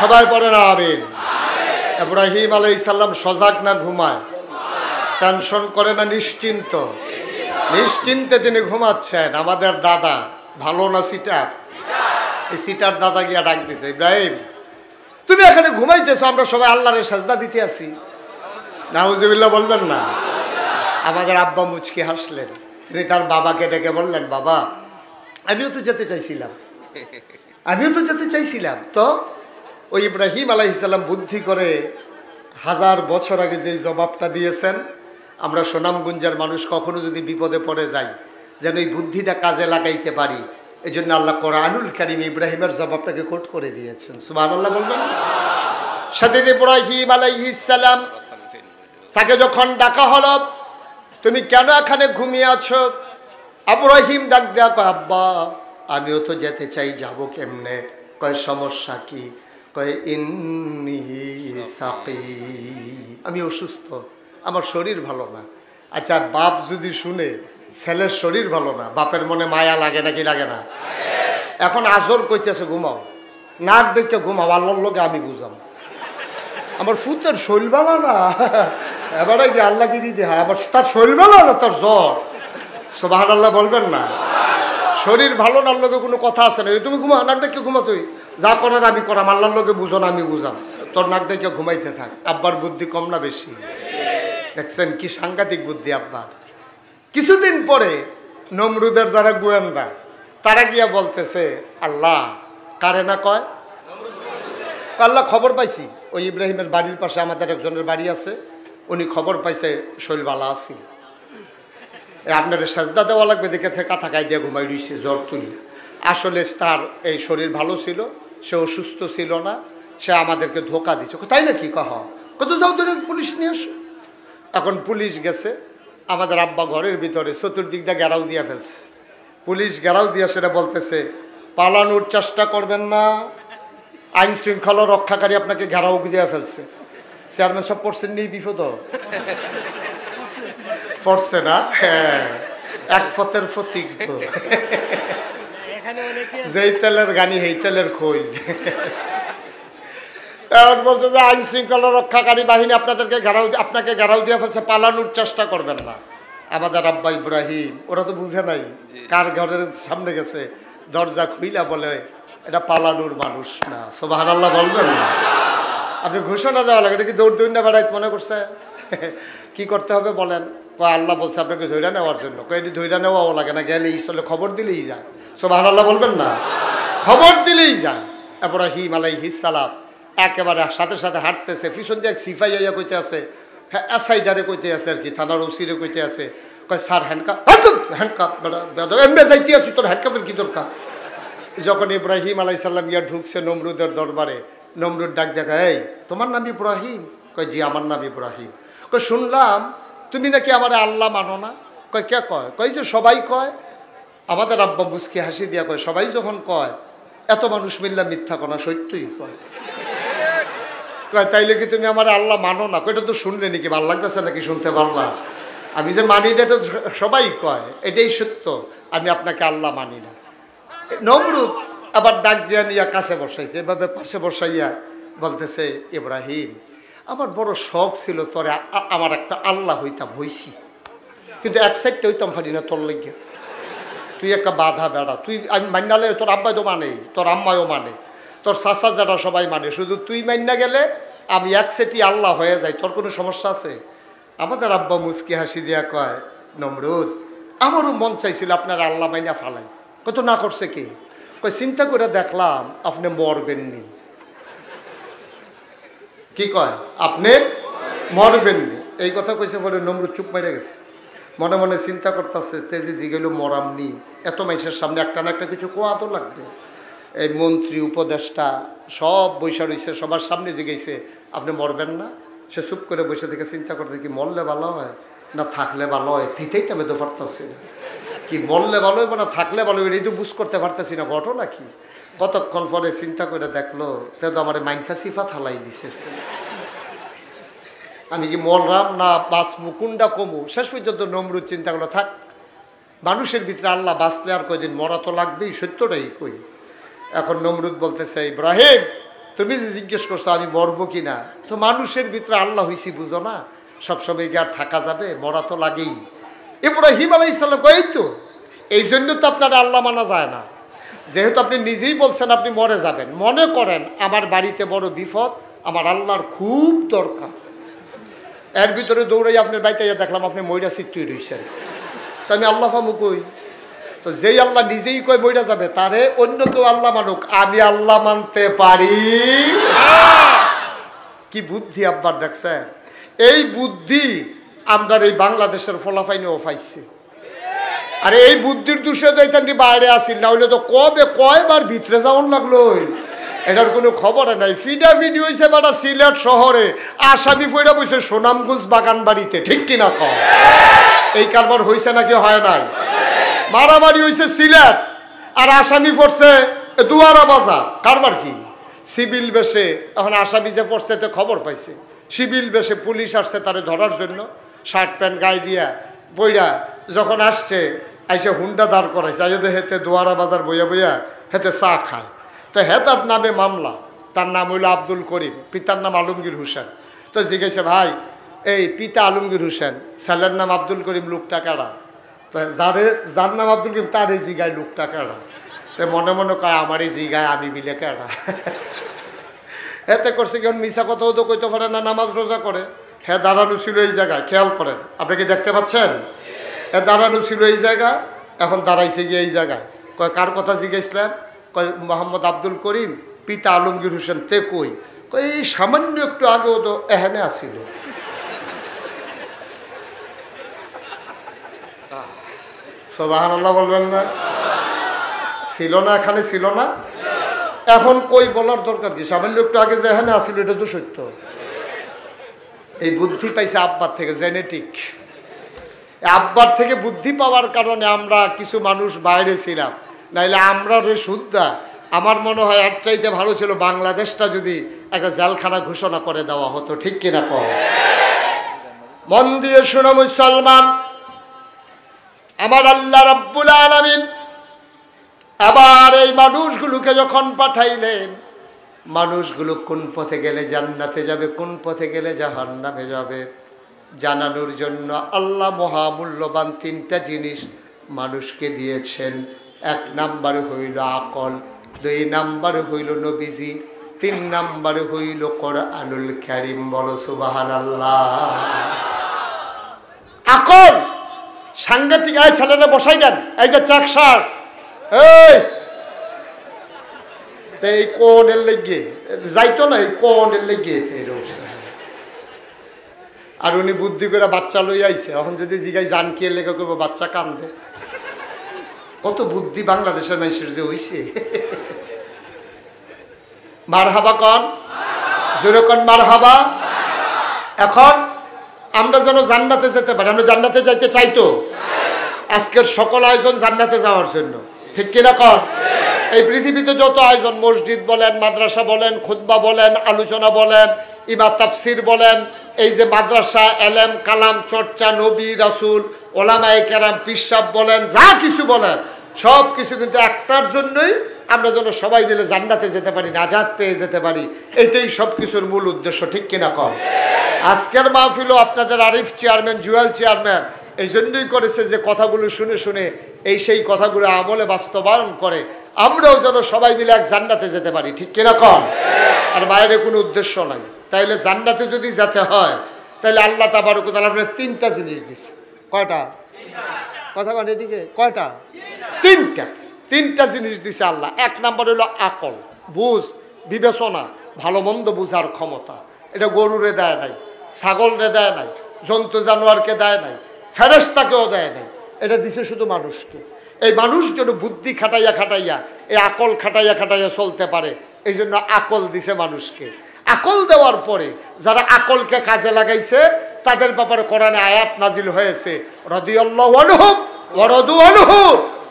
সবাই পড়েন আমিন। ইব্রাহিম আলাইহিস সালাম সজাগ না ঘুমায়? টেনশন করে না? নিশ্চিন্ত, নিশ্চিন্তে তিনি ঘুমাচ্ছেন। আমাদের দাদা ভালো না সিটার, এই সিটার দাদা গিয়া ডাক দিছে, ইব্রাহিম তুমি এখানে ঘুমাইতেছো, আমরা সবাই আল্লাহর সাজদা দিতে আসি। নাউজুবিল্লাহ বলবেন না? আমাদের আব্বা মুচকি হাসলেন। তিনি তার বাবাকে ডেকে বললেন, বাবা আমিও তো যেতে চাইছিলাম, আমিও তো যেতে চাইছিলাম। তো ওই ইব্রাহিম আলাইহিস সালাম বুদ্ধি করে 1000 বছর আগে যে জবাবটা দিয়েছেন, আমরা সুনামগঞ্জের মানুষ কখনো যদি বিপদে পড়ে যাই যেন এই বুদ্ধিটা কাজে লাগাইতে পারি, এই জন্য আল্লাহ কোরআনুল কারীম ইব্রাহিমের জবাবটাকে কোট করে দিয়েছেন। সুবহানাল্লাহ বলবেন। সেদিন ইব্রাহিম আলাইহিস সালাম তাকে যখন ডাকা হলো, তুমি কেন এখানে ঘুমিয়ে আছো? ইব্রাহিম ডাক দেয়া কয়, আব্বা আমিও তো যেতে চাই, যাব কেমনে? কয় সমস্যা কি? কয় ইন্নী সাকিম, আমি অসুস্থ, আমার শরীর ভালো না। আচ্ছা বাপ যদি শুনে ছেলের শরীর ভালো না, বাপের মনে মায়া লাগে নাকি লাগে না? এখন আজর কইতেছে ঘুমাও, নাক দেখতে ঘুমাও, আল্লাহর লোকে আমি বুঝাম, আমার ফুতের শরীর ভালো না। এবারে যে আল্লাহ গিরি যে হ্যাঁ আবার তার শরীর ভালো না, তার জ্বর। সুবহানাল্লাহ বলবেন না? শরীর ভালো না লোকে কোনো কথা আছে না, তুমি ঘুমা, নাক দেখে ঘুমা, তুই যা করার আমি করাম, আল্লাহর লোকে বুঝো না আমি বুঝাম, তোর নাক দেখে ঘুমাইতে থাক। আব্বার বুদ্ধি কম না বেশি? দেখছেন কি সাংঘাতিক বুদ্ধি আব্বার। কিছুদিন পরে নমরুদের যারা গোয়েন্দা তারা গিয়া বলতেছে, আল্লাহ কারে না কয়? আল্লাহ খবর পাইছি ওই ইব্রাহিমের বাড়ির পাশে আমাদের একজনের বাড়ি আছে, উনি খবর পাইছে শরীর ভালো আছে, আপনার সাজদা দেওয়া লাগবে দেখে থেকে কাঁথা গায়ে দিয়ে ঘুমাই রইছে জ্বর তুলি। আসলে তার এই শরীর ভালো ছিল, সে অসুস্থ ছিল না, সে আমাদেরকে ধোকা দিছে। তাই না? কি কহ? কত যাও ধরে পুলিশ নিয়ে আসো। এখন পুলিশ গেছে, আমাদের আব্বা ঘরের ভিতরে চতুর্দিক দিয়ে ঘেরাও দিয়ে ফেলছে। পুলিশ ঘেরাও দিয়ে সেটা বলতেছে, পালানোর চেষ্টা করবেন না, আইন শৃঙ্খলা রক্ষাকারী আপনাকে ঘেরাও দিয়ে ফেলছে। চেয়ারম্যান সব পড়ছেন নেই বিপদ পড়ছে না? হ্যাঁ, এক ফতের ফতিক, যেই তেলের গানি সেই তেলের খৈল। এখন বলছে যে আইন শৃঙ্খলা রক্ষাকারী বাহিনী আপনাকে ঘেরাও দিয়ে ফেলছে, পালানোর চেষ্টা করবেন না। আমাদের আব্বা ইব্রাহিম ওরা তো বুঝে নাই কার ঘরের সামনে গেছে, দরজা খুইলা বলে এটা পালানোর মানুষ না। সুবহানাল্লাহ বলবেন না? আপনি ঘোষণা দেওয়া লাগে, এটা কি দৌড় দৌড় না বেড়াইতে মনে করছে? কি করতে হবে বলেন? আল্লাহ বলছে আপনাকে ধৈর্য নেওয়ার জন্য। এটি ধৈর্য নেওয়াও লাগে না, গেলে ইসলে খবর দিলেই যায়। সুবহানাল্লাহ বলবেন না? খবর দিলেই যায়। ইব্রাহিম আলাইহিস সালাম একেবারে সাথে সাথে হাঁটতেছে, পিছন দিয়ে এক সিপাই আইয়া কইতে আছে, হ্যাঁ এসআইডারে কইতে আছে আর কি, থানার ওসিরে কইতে আছে, কয় স্যার হ্যান্ডকাপ, হ্যান্ডকাপ এমনি যাইতে আছি, তোর হ্যান্ডকাপের কি দরকার? যখন ইব্রাহিম আলাইহিস সালাম গিয়া ঢুকছে নমরুদের দরবারে, নমরুদ ডাক দেখা, এই তোমার নাম ইব্রাহিম? কয় জি আমার নাম ইব্রাহিম। কয় শুনলাম তুমি নাকি আমার আল্লাহ মানো না? কয় কে কয়? কয় যে সবাই কয়। আমাদের আব্বা মুচকি হাসি দিয়া কয়, সবাই যখন কয় এত মানুষ মিল্লা মিথ্যা কনা সত্যই কয়। কয় তাইলে কি তুমি আমার আল্লাহ মানো না? কয়টা তো শুনলে নাকি ভালো লাগতেছে নাকি শুনতে পারলা? আমি যে মানি না এটা সবাই কয়, এটাই সত্য, আমি আপনাকে আল্লাহ মানি না। নমরুদ আবার ডাক দিয়া নিয়া কাছে বসাইছে, এভাবে পাশে বসাইয়া বলতেছে, ইব্রাহিম আমার বড় শখ ছিল তোরে আমার একটা আল্লাহ হইতাম, হইছি, কিন্তু এক সাইডটা হইতাম পারি না তোর লেগে। তুই একটা বাধা বেড়া, তুই আমি মান্যালে তোর আব্বাই তো মানে, তোর আম্মাইও মানে, তোর চাচা যারা সবাই মানে, শুধু তুই মান্যা গেলে আমি এক সেটি আল্লাহ হয়ে যাই, তোর কোনো সমস্যা আছে? আমাদের আব্বা মুচকি হাসি দিয়া কয়, নমরুদ আমারও মন চাইছিল আপনার আল্লাহ মাইনা ফালাই, কত না করছে কি? কয় চিন্তা করে দেখলাম আপনি মরবেননি। কি কয়? আপনি মরবেননি। এই কথা কইছে পরে নমরুদ চুপ মেরে গেছে, মনে মনে চিন্তা করতেছে, তেজি জিগেল মরামনি, এত মানুষের সামনে একটা না একটা কিছু কোয়া তো লাগবে। এই মন্ত্রী উপদেষ্টা সব বৈশা রয়েছে, সবার সামনে জিগেছে আপনি মরবেন না। সে চুপ করে বসে থেকে চিন্তা করতে, কি মরলে ভালো হয় না থাকলে ভালো হয়, তিতেই তো আমি তো পারতেছি না, কি মরলে ভালো হইব না থাকলে ভালো হইব, এই তো বুঝ করতে পারতেছি না ঘটনা কি। কতক্ষণ পরে চিন্তা করে দেখলো তে তো আমার মাইনখা সিফা থালাই দিছে, আমি কি মরলাম না বাঁচবো, কোনটা কমু? শেষ পর্যন্ত নমরুদ চিন্তা করলো থাক, মানুষের ভিতরে আল্লাহ বাঁচলে আর কয়দিন, মরা তো লাগবেই, সত্যটাই কই। এখন নমরুদ বলতেছে, ইব্রাহিম তুমি যে জিজ্ঞেস করছো আমি মরবো কিনা, তো মানুষের ভিতরে আল্লাহ হইছি বুঝো না, সবসময় কি আর থাকা যাবে? মরা তো লাগেই। ইব্রাহিম আলাইহিস সালাম এই তো, এই জন্য তো আপনার আল্লাহ মানা যায় না। যেহেতু আপনি নিজেই বলছেন আপনি মরে যাবেন, মনে করেন আমার বাড়িতে বড় বিপদ, আমার আল্লাহর খুব দরকার, এর ভিতরে দৌড়াই আপনার বাড়িতে দেখলাম আপনি ময়রা সিট্টুই রইছেন, তো আমি আল্লাহ ফামু কই? তো যেই আল্লাহ নিজেই কই ময়রা যাবে, তারে অন্য কেউ আল্লাহ মানুক, আমি আল্লাহ মানতে পারি? কি বুদ্ধি আব্বার দেখছেন? এই বুদ্ধি আমরা এই বাংলাদেশের ফলাফাইনেও পাইছি। আরে এই বুদ্ধির দোষে তো বাইরে আসিল, না হইলে তো কবে কয়বার ভিতরে যাওয়ার লাগলো, এটার কোনো খবর নাই। ফিডাফিডি হয়েছে বেটা সিলেট শহরে, আসামি ফইরা বসে সুনামগঞ্জ বাগান বাড়িতে, ঠিক কিনা কম? এই কারবার হয়েছে নাকি হয় নাই? মারামারি হয়েছে সিলেট, আর আসামি পড়ছে দুয়ারা বাজার। কারবার কি? সিভিল বেশে। এখন আসামি যে পড়ছে তো খবর পাইছে, সিভিল বেশে পুলিশ আসছে তারে ধরার জন্য, শার্ট প্যান্ট গায়ে দিয়া বইরা যখন আসছে, আইসে হুন্ডা দাঁড় করাইছে, আইসে হেতে দুয়ারা বাজার বইয়া বইয়া হেতে চা খায়। তো হেতার নামে মামলা, তার নাম হইল আব্দুল করিম, পিতার নাম আলমগীর হোসেন। তো জিজ্ঞাসা, ভাই এই পিতা আলমগীর হোসেন, ছেলের নাম আব্দুল করিম, লোকটা কারা? তো যার নাম আব্দুল করিম তার এই জিগায় লোকটা কারা? তো মনে মনে কয় আমার এই জিগায় আমি বিলে কারা। এতে করছে কি মিশা কথাও তো কইতে পারে না, নামাজ রোজা করে। হ্যাঁ দাঁড়ানো ছিল এই জায়গায়, খেয়াল করেন, আপনি কি দেখতে পাচ্ছেন? হ্যাঁ দাঁড়ানো ছিল এই জায়গা, এখন দাঁড়াইছে গিয়ে এই জায়গায়। কয় কার কথা জিজ্ঞেসলেন? কয় মোহাম্মদ আব্দুল করিম, পিতা আলমগীর হোসেন। তে কই? কই এই সামান্য একটু আগেও তো এখানে আসিল। সুবহানাল্লাহ বলবেন না? ছিল না, এখানে ছিল না, এখন কই বলার দরকার কি? সামান্য একটু আগে যে এখানে আসিল, এটা তো সত্য। এই বুদ্ধি পাইছে আব্বার থেকে, জেনেটিক। আব্বার থেকে বুদ্ধি পাওয়ার কারণে আমরা কিছু মানুষ বাইরে ছিলাম, নাইলে আমরা রে শুদ্ধা। আমার মনে হয় এর চাইতে ভালো ছিল বাংলাদেশটা যদি একটা জেলখানা ঘোষণা করে দেওয়া হতো, ঠিক কিনা কহ? মন দিয়ে শোনো মুসলমান, আমার আল্লাহ রাব্বুল আলামিন আবার এই মানুষগুলোকে যখন পাঠাইলেন, মানুষগুলো কোন পথে গেলে জান্নাতে যাবে, কোন পথে গেলে জাহান্নামে যাবে, জানানোর জন্য আল্লাহ মহামূল্যবান তিনটা জিনিস মানুষকে দিয়েছেন। এক নাম্বারে হইল আকল, দুই নাম্বারে হইল নবীজি, তিন নাম্বারে হইল কোরআনুল কারীম। বলো সুবহানাল্লাহ। আকল সাংঘাতিক। এই ছেলেরা বসাই দেন, এই যে চাকসার, এই কোনের লেগে যাইতো না, এই কোনের লেগে। আর উনি বুদ্ধি করে বাচ্চা লই আইছে, এখন যদি জিগাই জান কি লেগে করবো, বাচ্চা কান্দে। কত বুদ্ধি বাংলাদেশের মানুষের যে হইছে। মারহাবা কন, জোরে কন মারহাবা। এখন আমরা যেন জান্নাতে যেতে পারি, আমরা জান্নাতে যাইতে চাইতো। আজকের সকল আয়োজন জান্নাতে যাওয়ার জন্য, ঠিক কিনা কন? এই পৃথিবীতে যত আয়োজন, মসজিদ বলেন, মাদ্রাসা বলেন, খুতবা বলেন, আলোচনা বলেন, ইমা তাফসির বলেন, এই যে মাদ্রাসা, এলেম কালাম চর্চা, নবী রাসূল, ওলামায়ে কেরাম, পিসাব বলেন, যা কিছু বলেন, সব কিছু কিন্তু একটার জন্যই, আমরা যেন সবাই মিলে জান্নাতে যেতে পারি, নাজাত পেয়ে যেতে পারি। এটাই সব কিছুর মূল উদ্দেশ্য, ঠিক কিনা কম? আজকের মাহফিলও আপনাদের আরিফ চেয়ারম্যান, জুয়েল চেয়ারম্যান এই জন্যই করেছে যে কথাগুলো শুনে শুনে এই সেই কথাগুলো আমলে বাস্তবায়ন করে আমরাও যেন সবাই মিলে এক জান্নাতে যেতে পারি, ঠিক কিনা কম? আর বাইরে কোনো উদ্দেশ্য নাই। তাইলে জান্নাতে যদি যেতে হয়, তাহলে আল্লাহ তাবারক ওয়া তাআলা আপনার তিনটা জিনিস দিচ্ছে। কয়টা কথা কন এদিকে? কয়টা? তিনটা জিনিস দিছে আল্লাহ। এক নাম্বার হলো আকল, বুঝ, বিবেচনা, ভালো মন্দ বুঝার ক্ষমতা। এটা গরুরে দেয় নাই, ছাগলরে দেয় নাই, জন্তু জানোয়ারকে দেয় নাই, ফেরেশতাকেও দেয় নাই, এটা দিছে শুধু মানুষকে। এই মানুষ যেন বুদ্ধি খাটাইয়া খাটাইয়া, এই আকল খাটাইয়া খাটাইয়া চলতে পারে, এই জন্য আকল দিছে মানুষকে। আকল দেওয়ার পরে যারা আকলকে কাজে লাগাইছে তাদের ব্যাপারে কোরআনে আয়াত নাজিল হয়েছে, রাদিয়াল্লাহু আনহুম ওয়া রাদু আনহু।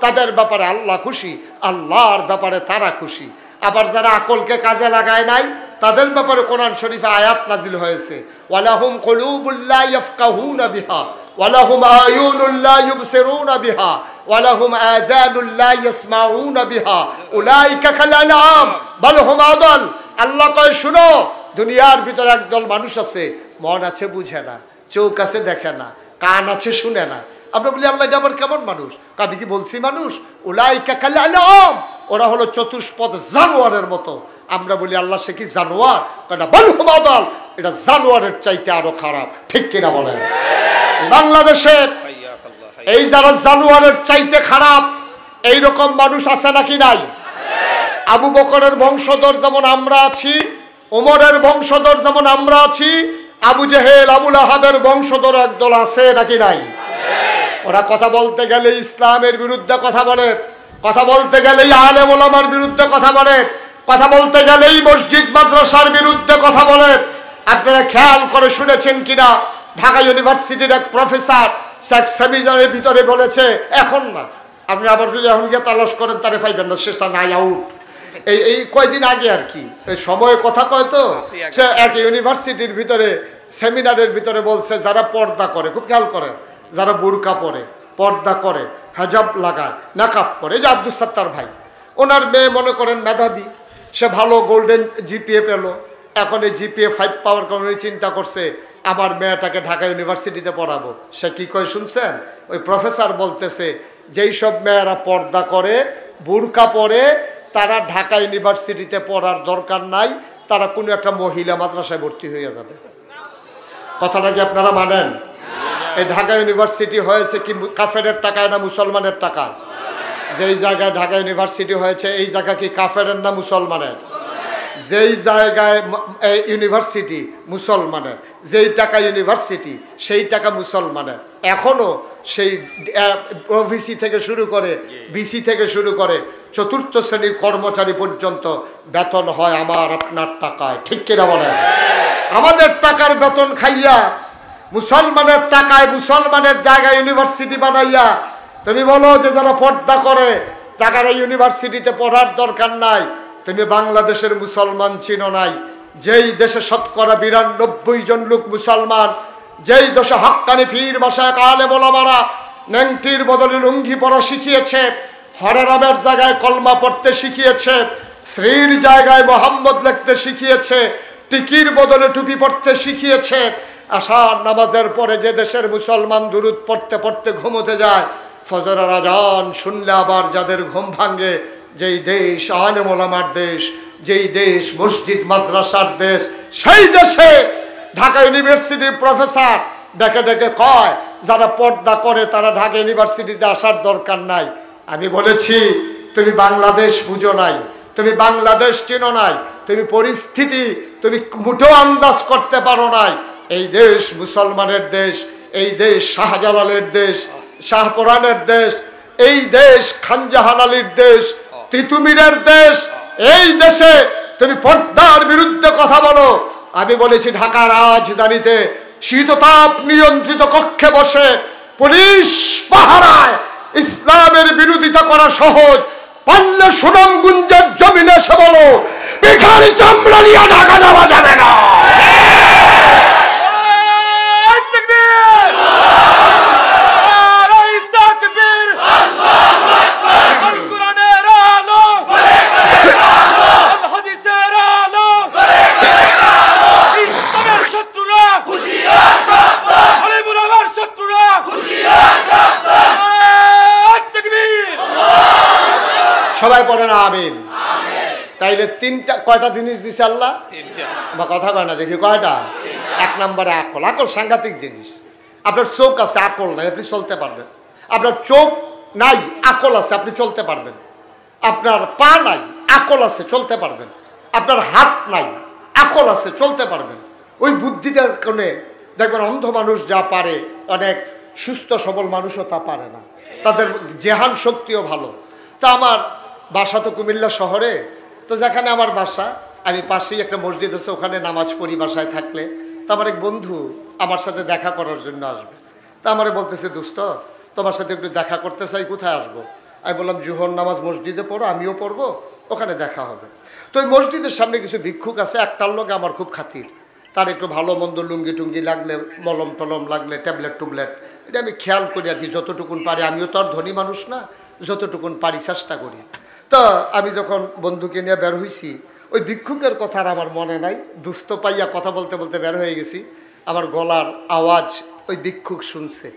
তাদের ব্যাপারে আল্লাহ খুশি, আল্লাহর ব্যাপারে তারা খুশি। আবার যারা আকলকে কাজে লাগায় নাই তাদের ব্যাপারে কোরআন শরীফে আয়াত নাজিল হয়েছে, ওয়ালাহুম কুলুবুল লা ইয়াফকাহুনা বিহা ওয়ালাহুম আয়ুনুল লা ইউবসিরুনা বিহা ওয়ালাহুম আযানুল লা ইয়াসমাউনা বিহা উলাইকা কাল আনআম বাল হুম আদাল। আল্লাহ কয় শুনো, দুনিয়ার ভিতরে একদল মানুষ আছে, মন আছে বুঝে না, চোখ আছে দেখে না, কান আছে শুনে না। আমরা বলি আল্লাহ এটা আবার কেমন মানুষ? আমি কি বলছি মানুষ? উলাইকা কাল আনআম, ওরা হলো চতুষ্পদ জানোয়ারের মতো। আমরা বলি আল্লাহ সে কি জানোয়ার? এটা বাল হুম আদাল, এটা জানোয়ারের চাইতে আরো খারাপ। ঠিক কিনা বলেন? বাংলাদেশে এই যারা জানোয়ারের চাইতে খারাপ, এইরকম মানুষ আছে নাকি নাই? আবু বকরের বংশধর যেমন আমরা আছি, ওমরের বংশধর যেমন আমরা আছি, আবু জেহেল আবুল আহাবের বংশধর একদল আছে নাকি নাই? ওরা কথা বলতে গেলে ইসলামের বিরুদ্ধে কথা বলে, কথা বলতে গেলেই আলেম ওলামার বিরুদ্ধে কথা বলে, কথা বলতে গেলেই মসজিদ মাদ্রাসার বিরুদ্ধে কথা বলে। আপনারা খেয়াল করে শুনেছেন কিনা, ঢাকা ইউনিভার্সিটির এক প্রফেসর শেখ সেমিনারের ভিতরে বলেছে, এখন না, আপনি আবার যদি এখন গিয়ে তালাশ করেন তারে পাইবেন না, শেষটা নাই আউট। এই কয়দিন আগে আর কি, এই সময়ে কথা কয় তো, সে এক ইউনিভার্সিটির ভিতরে সেমিনারের ভিতরে বলছে যারা পর্দা করে, খুব খেয়াল করে, যারা বুরকা পরে, পর্দা করে, হাজাব লাগায়, নাকাব পরে, এই যে আব্দুল সাত্তার ভাই, ওনার মেয়ে মনে করেন মেধাবী, সে ভালো গোল্ডেন জিপিএ পেল। এখন এই জিপিএ 5 পাওয়ার কারণে চিন্তা করছে আমার মেয়েটাকে ঢাকা ইউনিভার্সিটিতে পড়াবো। সে কি কয় শুনছেন? ওই প্রফেসর বলতেছে যেই সব মেয়েরা পর্দা করে, বুরকা পরে, তারা ঢাকা ইউনিভার্সিটিতে পড়ার দরকার নাই, তারা কোনো একটা মহিলা মাদ্রাসায় ভর্তি হয়ে যাবে। কথাটা কি আপনারা মানেন? এই ঢাকা ইউনিভার্সিটি হয়েছে কি কাফেরের টাকায় না মুসলমানের টাকা? যেই জায়গায় ঢাকা ইউনিভার্সিটি হয়েছে এই জায়গা কি কাফেরের না মুসলমানের? যেই জায়গায় ইউনিভার্সিটি মুসলমানের, যেই টাকা ইউনিভার্সিটি সেই টাকা মুসলমানের। এখনো সেই ওভিসি থেকে শুরু করে, বিসি থেকে শুরু করে, চতুর্থ শ্রেণীর কর্মচারী পর্যন্ত বেতন হয় আমার আপনার টাকায়। ঠিক কিনা বলেন? আমাদের টাকার বেতন খাইয়া, মুসলমানের টাকায় মুসলমানের জায়গায় ইউনিভার্সিটি বানাইয়া তুমি বলো যে যারা পর্দা করে টাকার ইউনিভার্সিটিতে পড়ার দরকার নাই। তুমি বাংলাদেশের মুসলমান চিনো নাই, যেই দেশে শতকরা 92 জন লোক মুসলমান, যেই দেশে হক্কানি পীর বাসায় আলেম ওলামারা ন্যাংটির বদলে লুঙ্গি পরা শিখিয়েছে, হরেরামের জায়গায় কলমা পড়তে শিখিয়েছে, শ্রীর জায়গায় মোহাম্মদ লিখতে শিখিয়েছে, টিকির বদলে টুপি পড়তে শিখিয়েছে। আশার নামাজের পরে যে দেশের মুসলমান দুরূদ পড়তে পড়তে ঘুমোতে যায়, ফজরের আজান শুনলে আবার যাদের ঘুম ভাঙে, যেই দেশ আলেম ওলামার দেশ, যেই দেশ মসজিদ মাদ্রাসার দেশ, সেই দেশে ঢাকা ইউনিভার্সিটির প্রফেসর ডেকে ডেকে কয় যারা পর্দা করে তারা ঢাকা ইউনিভার্সিটিতে আসার দরকার নাই। আমি বলেছি তুমি বাংলাদেশ বুঝো নাই, তুমি বাংলাদেশ চিনো নাই, তুমি পরিস্থিতি তুমি মুঠো আন্দাজ করতে পারো নাই। এই দেশ মুসলমানের দেশ, এই দেশ শাহজালালের দেশ, শাহপুরানের দেশ, এই দেশ খানজাহান আলীর দেশ, তিতুমিরের দেশ। এই দেশে তুমি পর্দার বিরুদ্ধে কথা বলো। আমি বলেছি ঢাকার রাজধানীতে শীততাপ নিয়ন্ত্রিত কক্ষে বসে পুলিশ পাহারায় ইসলামের বিরোধিতা করা সহজ, পারলে সুনামগঞ্জের জমিনে এসে বলো ভিখারি চামড়া নিয়ে ঢাকা যাওয়া যাবে না। সবাই পড়ে না আমিন? তাইলে তিনটা কয়টা জিনিস দিছে আল্লাহ? বা কথা কয় না দেখি কয়টা? এক নম্বরে আকল। আকল সাংঘাতিক জিনিস। আপনার চোখ আছে, আকল নাই, আপনি চলতে পারবেন। আপনার চোখ নাই, আকল আছে, আপনি চলতে পারবেন। আপনার পা নাই, আকল আছে, চলতে পারবেন। আপনার হাত নাই, আকল আছে, চলতে পারবেন। ওই বুদ্ধিটার কারণে দেখবেন অন্ধ মানুষ যা পারে, অনেক সুস্থ সবল মানুষও তা পারে না। তাদের জেহান শক্তিও ভালো। তা আমার বাসা তো কুমিল্লা শহরে, তো যেখানে আমার বাসা, আমি পাশেই একটা মসজিদ আছে, ওখানে নামাজ পড়ি বাসায় থাকলে। তো আমার এক বন্ধু আমার সাথে দেখা করার জন্য আসবে। তা আমারে বলতেছে দোস্ত তোমার সাথে একটু দেখা করতে চাই, কোথায় আসবো? আমি বললাম জোহর নামাজ মসজিদে পড়ো, আমিও পড়বো, ওখানে দেখা হবে। তো ওই মসজিদের সামনে কিছু ভিক্ষুক আছে, একটার লোক আমার খুব খাতির, তার একটু ভালো মন্দ লুঙ্গি টুঙ্গি লাগলে, মলম টলম লাগলে, ট্যাবলেট টুবলেট, এটা আমি খেয়াল করি আর কি, যতটুকুন পারি। আমিও তো আর ধনী মানুষ না, যতটুকুন পারি চেষ্টা করি। তো আমি যখন বন্ধুকে নিয়ে বের হয়েছি, ওই ভিক্ষুকের কথা আর আমার মনে নাই, দুস্থ পাইয়া কথা বলতে বলতে বের হয়ে গেছি। আমার গলার আওয়াজ ওই ভিক্ষুক শুনছে,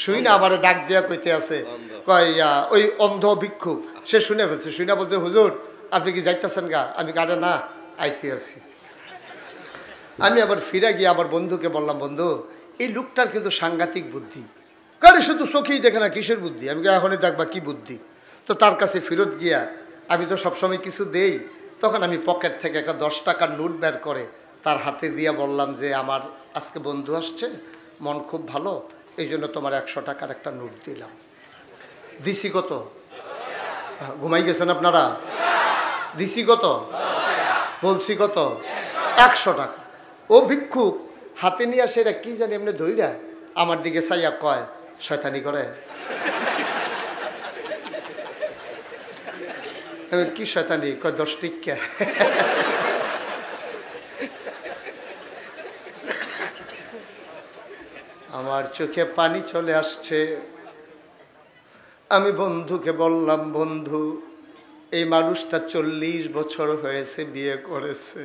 শুই না আমার ডাক দিয়া কইতে আছে, কইয়া ওই অন্ধ ভিক্ষুক সে শুনে ফেলছে, শুনে বলতে হুজুর আপনি কি যাইতেছেন গা? আমি কাটে না আইতে আছি। আমি আবার ফিরে গিয়ে আমার বন্ধুকে বললাম, বন্ধু এই লোকটার কিন্তু সাংঘাতিক বুদ্ধি, কারে শুধু চোখেই দেখে না, কিসের বুদ্ধি? আমি এখনই দেখবা কি বুদ্ধি। তো তার কাছে ফেরত গিয়া আমি তো সবসময় কিছু দেই, তখন আমি পকেট থেকে একটা 10 টাকার নোট বের করে তার হাতে দিয়া বললাম যে আমার আজকে বন্ধু আসছে, মন খুব ভালো, এই জন্য তোমার 100 টাকার একটা নোট দিলাম। দিছি কত? ঘুমাই গেছেন আপনারা? দিছি কত? বলছি কত? 100 টাকা। ও ভিক্ষুক হাতে নিয়ে আসে, এটা কি জানি এমনি ধইরা আমার দিকে চাইয়া কয়, শয়তানি করে। কি শয়তানি? কয় 10 টিক্কা। আমার চোখে পানি চলে আসছে। আমি বন্ধুকে বললাম, বন্ধু এই মানুষটা 40 বছর হয়েছে বিয়ে করেছে,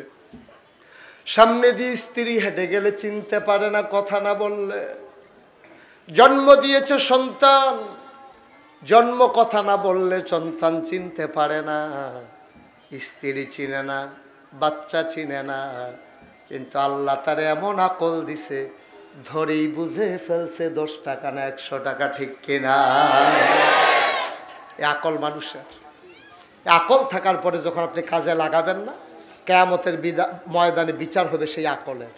সামনে দিয়ে স্ত্রী হেঁটে গেলে চিনতে পারে না কথা না বললে, জন্ম দিয়েছে সন্তান, জন্ম কথা না বললে সন্তান চিনতে পারে না, স্ত্রী চিনে না, বাচ্চা চিনে না, কিন্তু আল্লাহ তার এমন আকল দিছে ধরেই বুঝে ফেলছে 10 টাকা না 100 টাকা, ঠিক কিনা? এই আকল মানুষের। আকল থাকার পরে যখন আপনি কাজে লাগাবেন না, কিয়ামতের ময়দানে বিচার হবে সেই আকলের।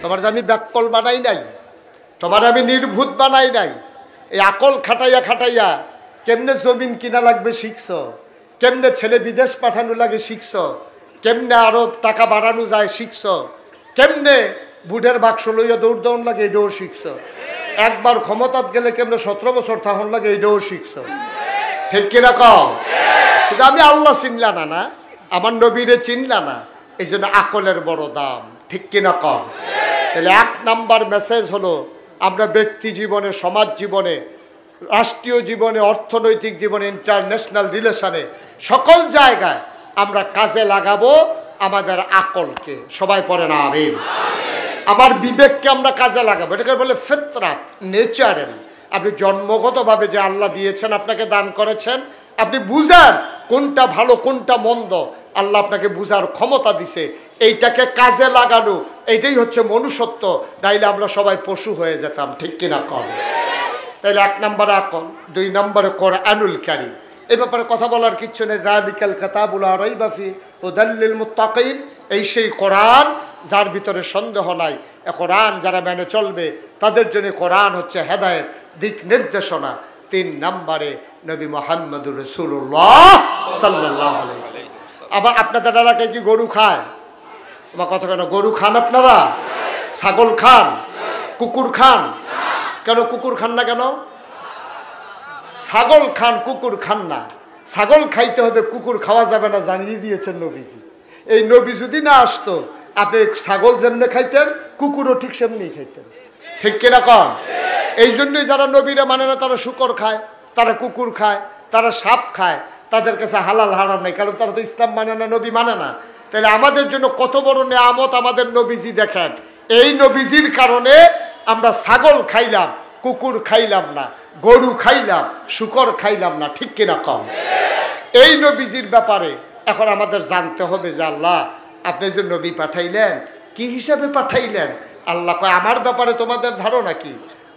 তোমার আমি ব্যাককল বানাই নাই, তোমার আমি নির্ভূত বানাই নাই। এই আকল খাটাইয়া খাটাইয়া কেমনে জমিন কিনা লাগবে শিখছ, কেমনে ছেলে বিদেশ পাঠানো লাগে শিখছ, কেমনে আরো টাকা বাড়ানো যায় শিখছ, কেমনে বুটের বাক্স লইয়া দৌড় দৌড় লাগে এটাও শিখছ, একবার ক্ষমতাত গেলে কেমনে 17 বছর থাকুন লাগে এটাও শিখছ, ঠিক কিনা কম? কিন্তু আমি আল্লাহ চিনলা না, না আমার নবীরে চিনলা না, এই জন্য আকলের বড় দাম, ঠিক কিনা কম? তাহলে 1 নাম্বার মেসেজ হলো, আমরা ব্যক্তি জীবনে, সমাজ জীবনে, রাষ্ট্রীয় জীবনে, অর্থনৈতিক জীবনে, ইন্টারন্যাশনাল রিলেশনে, সকল জায়গায় আমরা কাজে লাগাবো আমাদের আকলকে। সবাই পড়ে না আমিন? আমার বিবেককে আমরা কাজে লাগাবো, এটাকে বলে ফিতরাত, নেচারেল। আপনি জন্মগতভাবে যে আল্লাহ দিয়েছেন, আপনাকে দান করেছেন, আপনি বুঝেন কোনটা ভালো কোনটা মন্দ, আল্লাহ আপনাকে বুঝার ক্ষমতা দিছে, এইটাকে কাজে লাগানো, এইটাই হচ্ছে মনুষ্যত্ব। নাইলে আমরা সবাই পশু হয়ে যেতাম, ঠিক কিনা কম? তাইলে 1 নম্বরে আকল, 2 নম্বরে কোরআনুল কারীম। এই ব্যাপারে কথা বলার কিচ্ছু নেই। যালিকাল কিতাবু লা রাইবা ফি হুদাল লিল মুত্তাকিন, এই সেই কোরআন যার ভিতরে সন্দেহ নাই। কোরআন যারা মেনে চলবে তাদের জন্য কোরআন হচ্ছে হেদায়েত, দিক নির্দেশনা। 3 নম্বরে নবী মুহাম্মদুর রাসূলুল্লাহ সাল্লাল্লাহু আলাইহি ওয়াসাল্লাম। আবার আপনাদের এলাকায় কি গরু খায়? আমার কথা কেন, গরু খান আপনারা? ছাগল খান? কুকুর খান? কেন কুকুর খান না কেন? ছাগল খান, কুকুর খান না। ছাগল খাইতে হবে, কুকুর খাওয়া যাবে না, জানিয়ে দিয়েছেন নবীজি। এই নবী যদি না আসতো, আপনি ছাগল যেমনি খাইতেন, কুকুরও ঠিক সেমনি খাইতেন, ঠিক কিনা কম? এই জন্যই যারা নবীরা মানে না, তারা শূকর খায়, তারা কুকুর খায়, তারা সাপ খায়, তাদের কাছে হালাল হারাম নাই, কারণ তারা তো ইসলাম মানে না, নবী মানে না। তাহলে আমাদের জন্য কত বড় নেয়ামত আমাদের নবীজি। দেখেন, এই নবীজির কারণে আমরা ছাগল খাইলাম, কুকুর খাইলাম না, গরু খাইলাম, শূকর খাইলাম না, ঠিক কিনা কম? এই নবীজির ব্যাপারে এখন আমাদের জানতে হবে যে আল্লাহ আপনি যে নবী পাঠাইলেন, কি হিসাবে পাঠাইলেন? আল্লাহ কয় আমার ব্যাপারে তোমাদের ধারণা কি?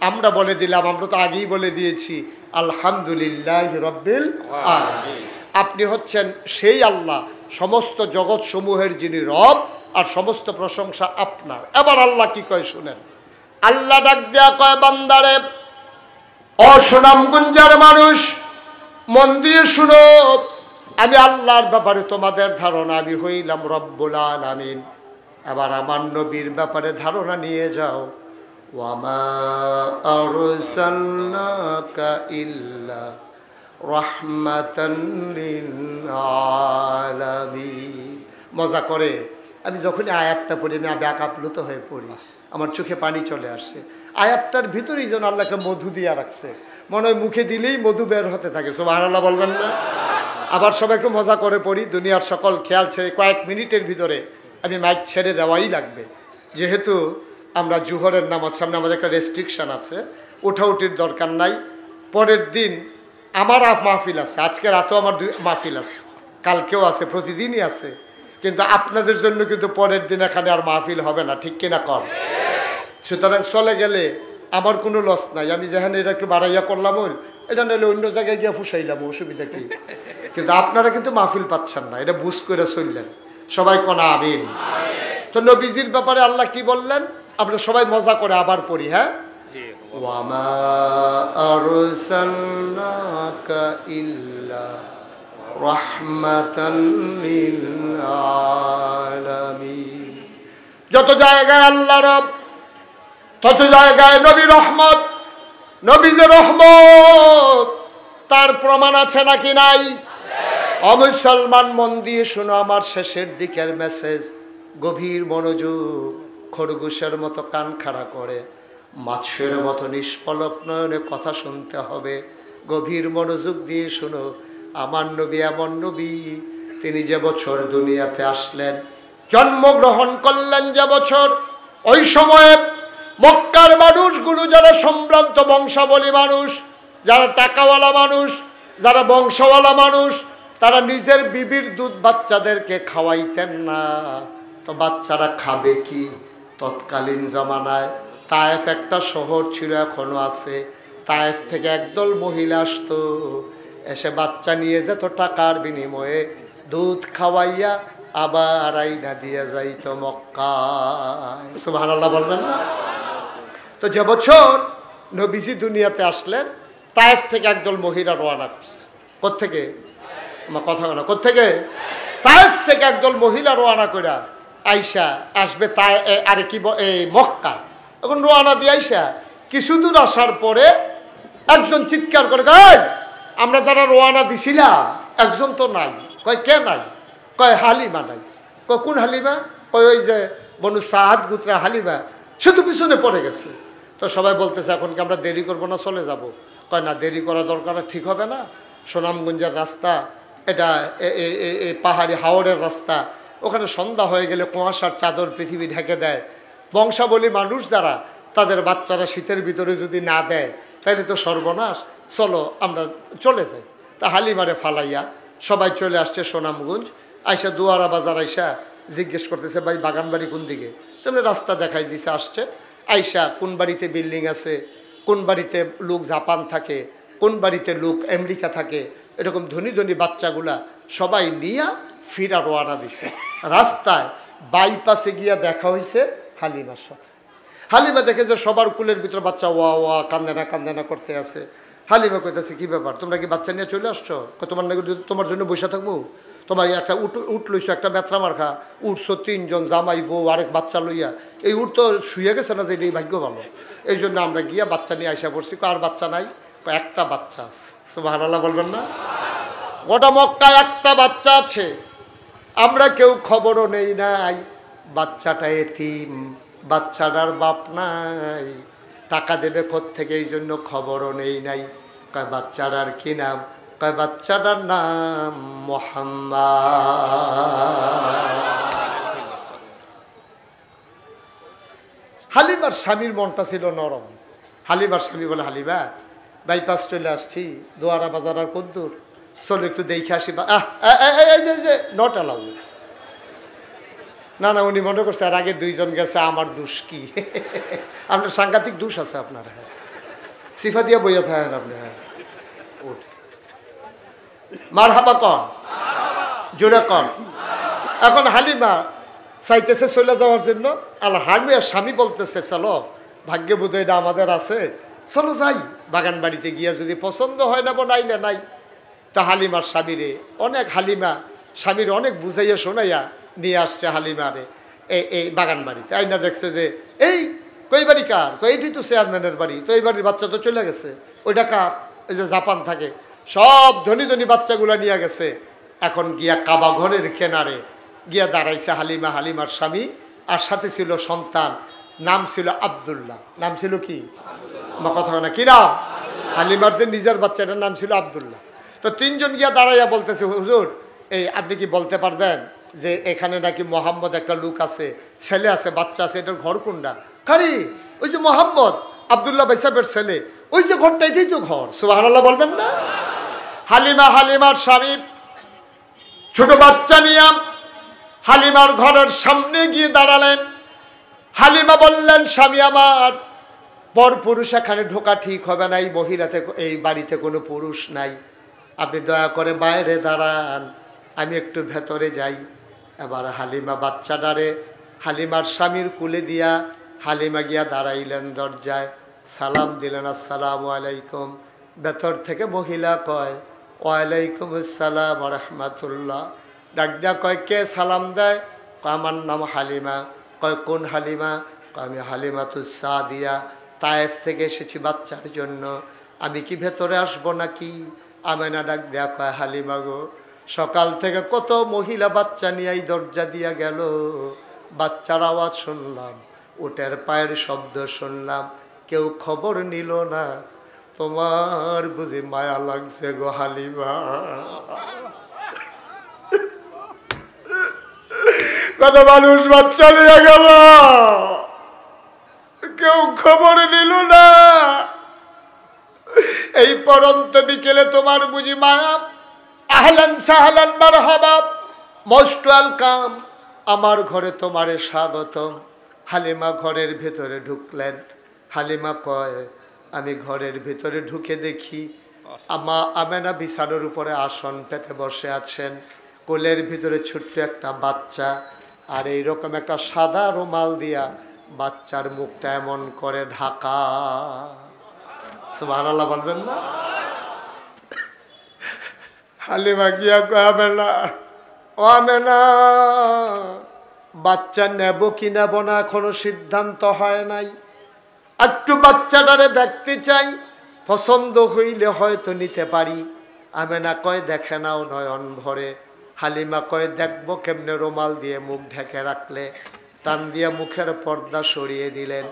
আমরা বলে দিলাম, আমরা তো আগেই বলে দিয়েছি, আলহামদুলিল্লাহি রাব্বিল আলামিন। আপনি হচ্ছেন সেই আল্লাহ, সমস্ত জগৎ সমূহের যিনি রব, আর সমস্ত প্রশংসা আপনার। এবার আল্লাহ কি কয় শুনেন। আল্লাহ ডাক দেয়া কয়, বান্দারে, অসুনামগঞ্জের মানুষ মন দিয়ে শুনো, আমি আল্লাহর ব্যাপারে তোমাদের ধারণা, আমি হইলাম রব্বুল আলামিন। এবার আমার নবীর ব্যাপারে ধারণা নিয়ে যাও। ওয়ামা আরসালনাকা ইল্লা রাহমাতান লিল আলামিন। মজা করে আমি যখনই আয়াতটা পড়ি, আমি ব্যাকাপ্লুত হয়ে পড়ি, আমার চোখে পানি চলে আসে। আয়াতটার ভিতরেই যেন আল্লাহ একটা মধু দিয়া রাখছে, মনে হয় মুখে দিলেই মধু বের হতে থাকে। সুবহানাল্লাহ বলবেন না? আবার সবাই একটু মজা করে পড়ি, দুনিয়ার সকল খেয়াল ছেড়ে কয়েক মিনিটের ভিতরে আমি মাইক ছেড়ে দেওয়াই লাগবে, যেহেতু আমরা জুহরের নামাজ সামনে, আমাদের একটা রেস্ট্রিকশান আছে, উঠাউটির দরকার নাই। পরের দিন আমার মাহফিল আছে, আজকে রাতেও আমার মাহফিল আছে, কালকেও আছে, প্রতিদিনই আছে, কিন্তু আপনাদের জন্য কিন্তু পরের দিন এখানে আর মাহফিল হবে না, ঠিক কিনা কম? সুতরাং চলে গেলে আমার কোনো লস নাই, আমি যেখানে এটা একটু বাড়াইয়া করলাম ওই এটা নাহলে অন্য জায়গায় গিয়ে ফুসাইলাম, অসুবিধা কি? কিন্তু আপনারা কিন্তু মাহফিল পাচ্ছেন না, এটা বুঝ করে চললেন। সবাই কোন আমিন। তো নবীজির ব্যাপারে আল্লাহ কি বললেন আমরা সবাই মজা করে আবার পড়ি। হ্যাঁ, ওয়ামা আরসালনাকা ইল্লা রাহমাতাল লিল আলামিন। যত জায়গায় আল্লাহ রব, তত জায়গায় নবী রহমত। নবী যে রহমত তার প্রমাণ আছে নাকি নাই? অমুসলমান মন দিয়ে শোনো আমার শেষের দিকের মেসেজ, গভীর মনোযোগ, খরগোশের মতো কান খাড়া করে মাছের মতো নিষ্পলক নয়নে কথা শুনতে হবে। গভীর মনোযোগ দিয়ে শোনো, আমার নবী এমন নবী, তিনি যে বছর দুনিয়াতে আসলেন, জন্মগ্রহণ করলেন যে বছর, ওই সময়ে মক্কার মানুষগুলো যারা সম্ভ্রান্ত বংশাবলী মানুষ, যারা টাকাওয়ালা মানুষ, যারা বংশওয়ালা মানুষ, তারা নিজের বিবির দুধ বাচ্চাদেরকে খাওয়াইতেন না। তো বাচ্চারা খাবে কি? তৎকালীন জমানায় তায়েফ একটা শহর ছিল, এখনো আছে। তায়েফ থেকে একদল মহিলা আসতো, এসে বাচ্চা নিয়ে যেত, টাকার বিনিময়ে দুধ খাওয়াইয়া আবার আইনা দিয়ে যাইতো মক্কায়। সুবহানাল্লাহ বলবেন না? তো যে বছর নবীজি দুনিয়াতে আসলেন, তায়েফ থেকে একদল মহিলা রওনা করছে। কোত্থেকে? আমার কথা বলা, কোত্থেকে? তায়েফ থেকে একদল মহিলা রওনা করে আইসা আসবে তাই আরে কি মক্কা। এখন রওনা দিয়ে আইসা কিছু দূর আসার পরে একজন চিৎকার করে, আমরা যারা রওনা দিছিলাম একজন তো নাই। কয় কে নাই? কয় হালিমা নাই। কয় কোন হালিমা? কয় ওই যে বনু সাদ গুত্রা হালিমা, সে তো পিছনে পড়ে গেছে। তো সবাই বলতেছে এখন কি আমরা দেরি করবো না চলে যাব? কয় না, দেরি করা দরকার, ঠিক হবে না। সুনামগঞ্জের রাস্তা এটা, পাহাড়ি হাওড়ের রাস্তা, ওখানে সন্ধ্যা হয়ে গেলে কুয়াশার চাদর পৃথিবী ঢেকে দেয়। বংশাবলী মানুষ যারা, তাদের বাচ্চারা শীতের ভিতরে যদি না দেয় তাহলে তো সর্বনাশ, চলো আমরা চলে যাই। তা হালিমারে ফালাইয়া সবাই চলে আসছে সুনামগঞ্জ। আইসা দুয়ারা বাজার আইসা জিজ্ঞেস করতেছে, ভাই বাগান বাড়ি কোন দিকে? তেমনি রাস্তা দেখাই দিছে। আসছে আইসা কোন বাড়িতে বিল্ডিং আছে, কোন বাড়িতে লোক জাপান থাকে, কোন বাড়িতে লোক আমেরিকা থাকে, এরকম ধনী ধনী বাচ্চাগুলা সবাই নিয়ে ফিরা রওনা দিছে। রাস্তায় বাইপাসে গিয়া দেখা হয়েছে হালিমার সাথে। হালিমা দেখে যে সবার কুলের ভিতরে বাচ্চা ওয়া ওয়া কান্দে না করতে আছে। হালিমা কইতেছে, কি ব্যাপার, তোমরা কি বাচ্চা নিয়ে চলে আসছো? তোমার নাকি তোমার জন্য বসে থাকবো? তোমার একটা উঠ লইছো, একটা বেতরা মার্খা উঠছো, তিনজন জামাই বউ আরেক বাচ্চা লইয়া, এই উঠ তো শুয়ে গেছে না, যে এই ভাগ্য ভালো, এই জন্য আমরা গিয়া বাচ্চা নিয়ে আইসা পড়ছি। আর বাচ্চা নাই? একটা বাচ্চা আছে। সুবহানাল্লাহ বলবেন না? গোটা মক্কায় একটা বাচ্চা আছে, আমরা কেউ খবরও নেই নাই। বাচ্চাটা এতিম, বাচ্চাটার বাপ নাই, টাকা দেবে কোত্থেকে, এই জন্য খবরও নেই নাই। কয় বাচ্চাটার কি নাম? কয় বাচ্চাটার নাম মুহাম্মদ। হালিমার স্বামীর মনটা ছিল নরম। হালিমার স্বামী বলে, হালিমা বাইপাস চলে আসছি, দোয়ারা বাজার আর কদ্দুর, চলো একটু দেখে আসি। Not allow. না না, উনি মনে করছে আর আগে দুইজন গেছে, আমার দোষ কি? আপনার সাংঘাতিক দোষ আছে আপনার। হ্যাঁ, সিফা দিয়া বইয়া থাকেন আপনি। হ্যাঁ, মারহাবা কন, জোরে কন। এখন হালিমা চাইতেছে চলে যাওয়ার জন্য, আর হালিমার স্বামী বলতেছে, চলো ভাগ্যে বোধ এটা আমাদের আছে, চলো যাই বাগান বাড়িতে গিয়া, যদি পছন্দ হয় না নাইলে নাই। তা হালিমার স্বামীরে হালিমা স্বামীর অনেক বুঝাইয়া শোনাইয়া নিয়ে আসছে হালিমারে এই বাগান বাড়িতে। আইনা দেখছে যে এই কই বাড়ি কার? এইটি তো চেয়ারম্যানের বাড়ি। তো এই বাড়ির বাচ্চা তো চলে গেছে, ওইটা কার? এই যে জাপান থাকে, সব ধনী ধনী বাচ্চাগুলা নিয়ে গেছে। এখন গিয়া কাবা ঘরের কেনারে গিয়া দাঁড়াইছে হালিমা, হালিমার স্বামী, আর সাথে ছিল সন্তান, নাম ছিল আব্দুল্লাহ। নাম ছিল কি? আমার কথা না, কি নাম? হালিমার যে নিজের বাচ্চাটার নাম ছিল আব্দুল্লাহ। তো তিনজন গিয়া দাঁড়াইয়া বলতেছে, হুজুর এই আপনি কি বলতে পারবেন যে এখানে নাকি মোহাম্মদ একটা লোক আছে, ছেলে আছে, বাচ্চা আছে, এটার ঘর কোনটা? কারি ওই যে মোহাম্মদ আব্দুল্লাহ ভাই সাহেবের ছেলে, ওই যে ঘরটা, এটাই তো ঘর। সুবহানাল্লাহ বলবেন না? হালিমার স্বামী ছোট বাচ্চা নিয়ে হালিমার ঘরের সামনে গিয়ে দাঁড়ালেন। হালিমা বললেন, স্বামী আমার, পর পুরুষ এখানে ঢোকা ঠিক হবে না, এই মহিলাতে, এই বাড়িতে কোনো পুরুষ নাই, আপনি দয়া করে বাইরে দাঁড়ান, আমি একটু ভেতরে যাই। এবার হালিমা বাচ্চাটারে হালিমার স্বামীর কুলে দিয়া হালিমা গিয়া দাঁড়াইলেন দরজায়, সালাম দিলেন, আসসালামু আলাইকুম। ভেতর থেকে মহিলা কয়, ওয়ালাইকুম আসসালাম রহমাতুল্লাহ। ডাক দিয়া কয়, কে সালাম দেয়? কয়, আমার নাম হালিমা। কয়, কোন হালিমা? কয়, আমি হালিমাতুস সাদিয়া, তায়েফ থেকে এসেছি বাচ্চার জন্য, আমি কি ভেতরে আসবো নাকি? আমেনা ডাক দেয়া কয়, হালিমা গো, সকাল থেকে কত মহিলা বাচ্চা নিয়ে এই দরজা দিয়া গেল, বাচ্চার আওয়াজ শুনলাম, উটের পায়ের শব্দ শুনলাম, কেউ খবর নিল না, তোমার বুঝি মায়া লাগছে গো হালিমা? কত মানুষ বাচ্চা নিয়ে গেল, কেউ খবর নিল না, এই পরন্ত বিকেলে তোমার বুঝি মায়া? আহলান সাহলান মারহাবা, মোস্ট ওয়েলকাম, আমার ঘরে তোমারে স্বাগতম। হালিমা ঘরের ভেতরে ঢুকলেন। হালিমা কয়, আমি ঘরের ভেতরে ঢুকে দেখি আমেনা বিছানার উপরে আসন পেতে বসে আছেন, কোলের ভিতরে ছোট্ট একটা বাচ্চা, আর এইরকম একটা সাদা রুমাল দিয়া বাচ্চার মুখটা এমন করে ঢাকা। সুবহানাল্লাহ বলবেন না? হালিমা গিয়া কয়, আমেনা, ও আমেনা, বাচ্চা নেব কি নেব না এখনো সিদ্ধান্ত হয় নাই, একটু বাচ্চাটারে দেখতে চাই, পছন্দ হইলে হয়তো নিতে পারি। আমেনা কয়, দেখে নাও নয়ন ভরে। হালিমা কয়, দেখবো কেমনে? রুমাল দিয়ে মুখ ঢেকে রাখলে, টান দিয়ে মুখের পর্দা সরিয়ে দিলেন।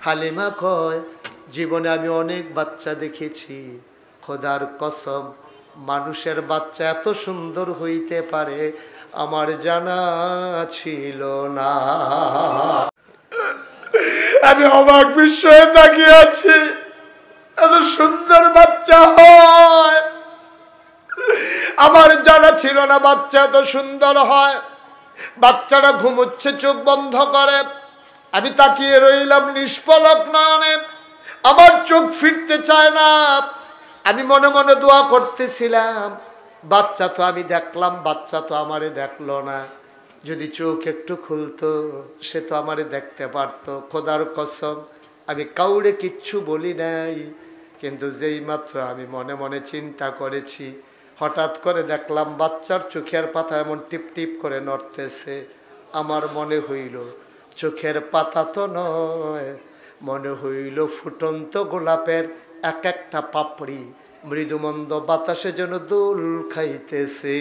হালিমা কয়, জীবনে আমি অনেক বাচ্চা দেখেছি, খোদার কসম মানুষের বাচ্চা এত সুন্দর হইতে পারে আমার জানা ছিল না। আমি অবাক বিস্ময়ে তাকিয়ে আছি, এত সুন্দর বাচ্চা হয়, আমার জানা ছিল না বাচ্চা এত সুন্দর হয়। বাচ্চাটা ঘুমোচ্ছে চোখ বন্ধ করে, আমি তাকিয়ে রইলাম নিষ্পলক নয়নে, আমার চোখ ফিরতে চায় না। আমি মনে মনে দোয়া করতেছিলাম, বাচ্চা তো আমি দেখলাম, বাচ্চা তো আমারে দেখলো না, যদি চোখ একটু খুলতো সে তো আমারে দেখতে পারতো। খোদার কসম আমি কাউরে কিচ্ছু বলি নাই, কিন্তু যেই মাত্র আমি মনে মনে চিন্তা করেছি, হঠাৎ করে দেখলাম বাচ্চার চোখের পাতা এমন টিপ টিপ করে নড়তেছে। আমার মনে হইল চোখের পাতা তো নয়, মনে হইল ফুটন্ত গোলাপের এক একটা পাপড়ি মৃদুমন্দ বাতাসে যেন দোল খাইতেছে।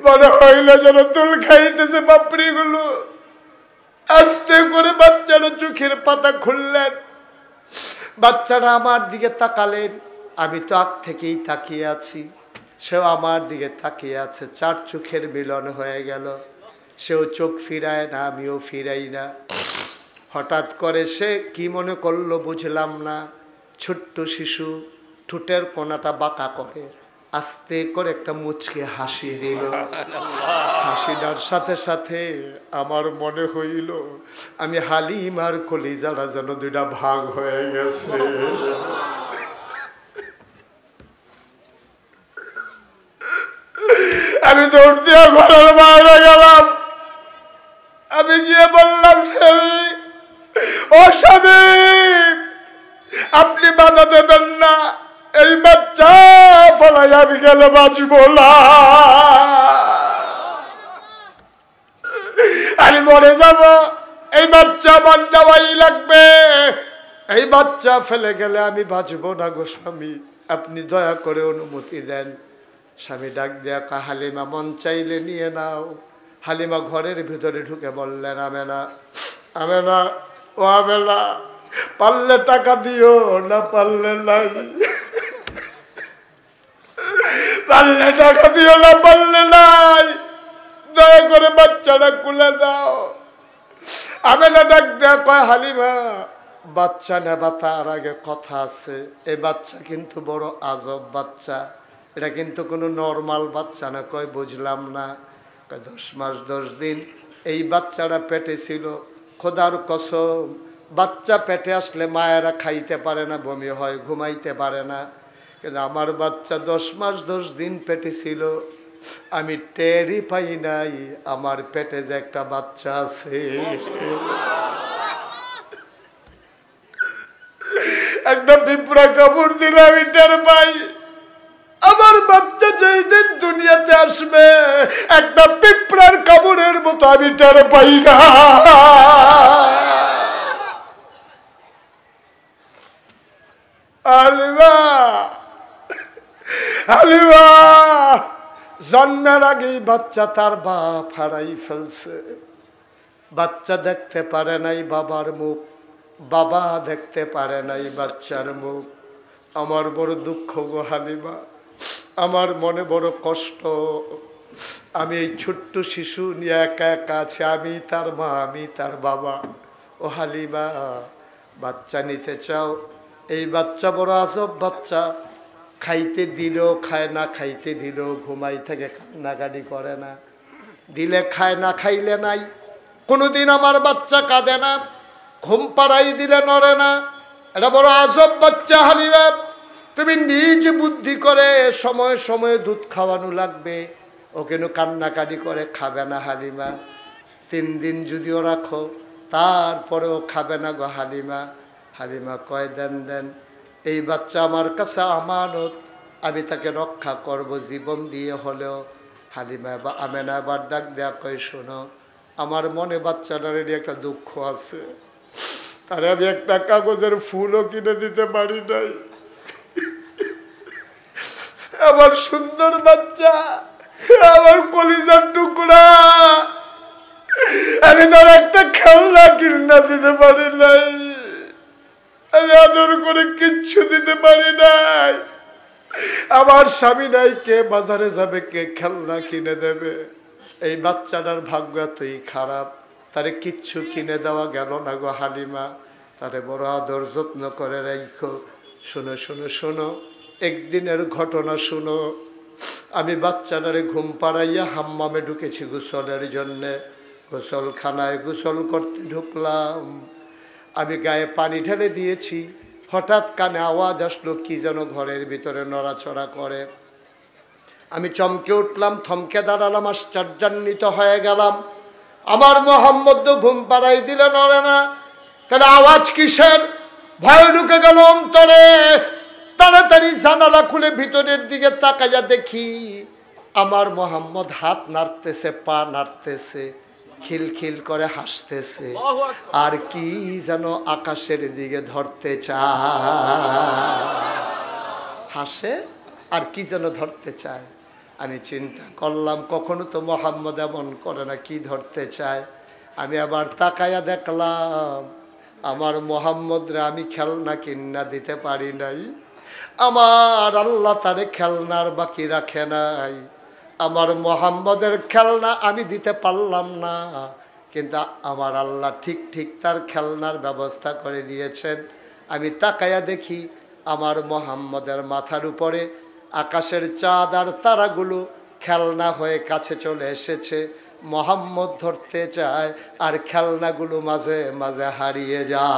মনে হইল যেন দোল খাইতেছে পাপড়ি গুলো। আস্তে করে বাচ্চারা চোখের পাতা খুললেন, বাচ্চারা আমার দিকে তাকালেন, আমি তো আগ থেকেই তাকিয়ে আছি, সেও আমার দিকে তাকিয়ে আছে, চার চোখের মিলন হয়ে গেল। সেও চোখ ফিরায় না, আমিও ফিরাই না। হঠাৎ করে সে কি মনে করলো বুঝলাম না, ছোট্ট শিশু ঠোঁটের কোনাটা বাঁকা করে আস্তে করে একটা মুচকে হাসি দিল। হাসিটার সাথে সাথে আমার মনে হইল আমি হালিমার কলিজাটা যেন দুইটা ভাগ হয়ে গেছে। আমি দৌড় দিয়ে ঘরের বাইরে গেলাম, আমি গিয়ে বললাম, স্বামী, ও স্বামী, আপনি বাধা দেবেন না, এই বাচ্চা ফলাই আমি গেলে বাঁচব না, আমি মরে যাব, এই বাচ্চা আমার নেওয়াই লাগবে, এই বাচ্চা ফেলে গেলে আমি বাঁচব না গো স্বামী, আপনি দয়া করে অনুমতি দেন। স্বামী ডাক দেয়া, হালিমা, মন চাইলে নিয়ে নাও, হালিমা ঘরের ভিতরে ঢুকে বললেন, আমেনা, আমেনা, ও আমেনা, পারলে টাকা দিও, না পারলে নাই। পারলে টাকা দিও, না পারলে নাই, দয়া করে বাচ্চাটা খুলে দাও। আমেনা ডাক দেয়া কয়, হালিমা, বাচ্চা নেবা তার আগে কথা আছে। এই বাচ্চা কিন্তু বড় আজব বাচ্চা, এটা কিন্তু কোনো নর্মাল বাচ্চা না। কয় বুঝলাম না। 10 মাস 10 দিন এই বাচ্চাটা পেটে ছিল। খোদার কসম, বাচ্চা পেটে আসলে মায়েরা খাইতে পারে না, বমি হয়, ঘুমাইতে পারে না। কিন্তু আমার বাচ্চা 10 মাস 10 দিন পেটে ছিল, আমি টেরই পাই নাই আমার পেটে যে একটা বাচ্চা আছে। একটা পিঁপড়া কামড় দিলে আমি টের পাই আমার বাচ্চা যেই দিন দুনিয়াতে আসবে, একটা পিঁপড়ার কামড়ের মতো আমি টের পাই না। হালিমা, হালিমা জন্মের আগেই বাচ্চা তার বাপ হারাই ফেলছে। বাচ্চা দেখতে পারে নাই বাবার মুখ, বাবা দেখতে পারে নাই বাচ্চার মুখ। আমার বড় দুঃখ গো হালিমা, আমার মনে বড় কষ্ট। আমি এই ছোট্ট শিশু নিয়ে একা একা আছে, আমি তার মা, আমি তার বাবা। ও হালিমা, বাচ্চা নিতে চাও? এই বাচ্চা বড় আজব বাচ্চা, খাইতে দিলেও খায় না, খাইতে দিলেও ঘুমাই থেকে, কান্নাকাটি করে না, দিলে খায় না, খাইলে নাই। কোনোদিন আমার বাচ্চা কাঁদে না, ঘুম পাড়াই দিলে নড়ে না। এটা বড় আজব বাচ্চা হালিমা। তুমি নিজ বুদ্ধি করে সময় সময়ে দুধ খাওয়ানো লাগবে। ও কেন কান্নাকাটি করে খাবে না হালিমা। 3 দিন যদিও রাখো, তারপরেও খাবে না গো হালিমা। হালিমা কয়, দেন দেন, এই বাচ্চা আমার কাছে আমানত, আমি তাকে রক্ষা করব জীবন দিয়ে হলেও। হালিমা বা আমেনা এবার ডাক দেয়া কয়, শোনো, আমার মনে বাচ্চাটার একটা দুঃখ আছে, তারে আমি একটা কাগজের ফুলও কিনে দিতে পারি নাই। আমার সুন্দর বাচ্চা, আমার কলিজার টুকরা, আমি তার একটা খেলনা কিনা দিতে পারি নাই, আমি আদর করে কিচ্ছু দিতে পারি নাই। আমার স্বামী নাই, কে বাজারে যাবে, কে খেলনা কিনে দেবে? এই বাচ্চাটার ভাগ্য এতই খারাপ, তারে কিচ্ছু কিনে দেওয়া গেল না গো হালিমা। তারে বড় আদর যত্ন করে রাখো। শোনো শোনো শোনো, একদিনের ঘটনা শোনো। আমি বাচ্চাটারে ঘুম পাড়াইয়া হাম্মামে ঢুকেছি গোসলের জন্যে। গোসলখানায় গোসল করতে ঢুকলাম, আমি গায়ে পানি ঢেলে দিয়েছি। হঠাৎ কানে আওয়াজ আসলো, কি যেন ঘরের ভিতরে নড়াচড়া করে। আমি চমকে উঠলাম, থমকে দাঁড়ালাম, আশ্চর্যান্বিত হয়ে গেলাম। আমার মোহাম্মদ তো ঘুম পাড়াই দিলে নড়ে না, তাহলে আওয়াজ কিসের? ভয় ঢুকে গেল অন্তরে। তাড়াতাড়ি জানালা খুলে ভিতরের দিকে তাকাইয়া দেখি আমার মোহাম্মদ হাত নাড়তেছে, পা নাড়তেছে, খিলখিল করে হাসতেছে, আর কি যেন আকাশের দিকে ধরতে চায়। হাসে আর কি যেন ধরতে চায়। আমি চিন্তা করলাম, কখনো তো মোহাম্মদ এমন করে না, কি ধরতে চায়। আমি আবার তাকাইয়া দেখলাম আমার মোহাম্মদরে আমি খেলনা কিনা দিতে পারি নাই। আমার আল্লাহ তারে খেলনার বাকি রাখে নাই। আমার মোহাম্মদের খেলনা আমি দিতে পারলাম না, কিন্তু আমার আল্লাহ ঠিক ঠিক তার খেলনার ব্যবস্থা করে দিয়েছেন। আমি তাকাইয়া দেখি আমার মোহাম্মদের মাথার উপরে আকাশের চাঁদ আর তারাগুলো খেলনা হয়ে কাছে চলে এসেছে। মোহাম্মদ ধরতে চায় আর খেলনাগুলো মাঝে মাঝে হারিয়ে যায়।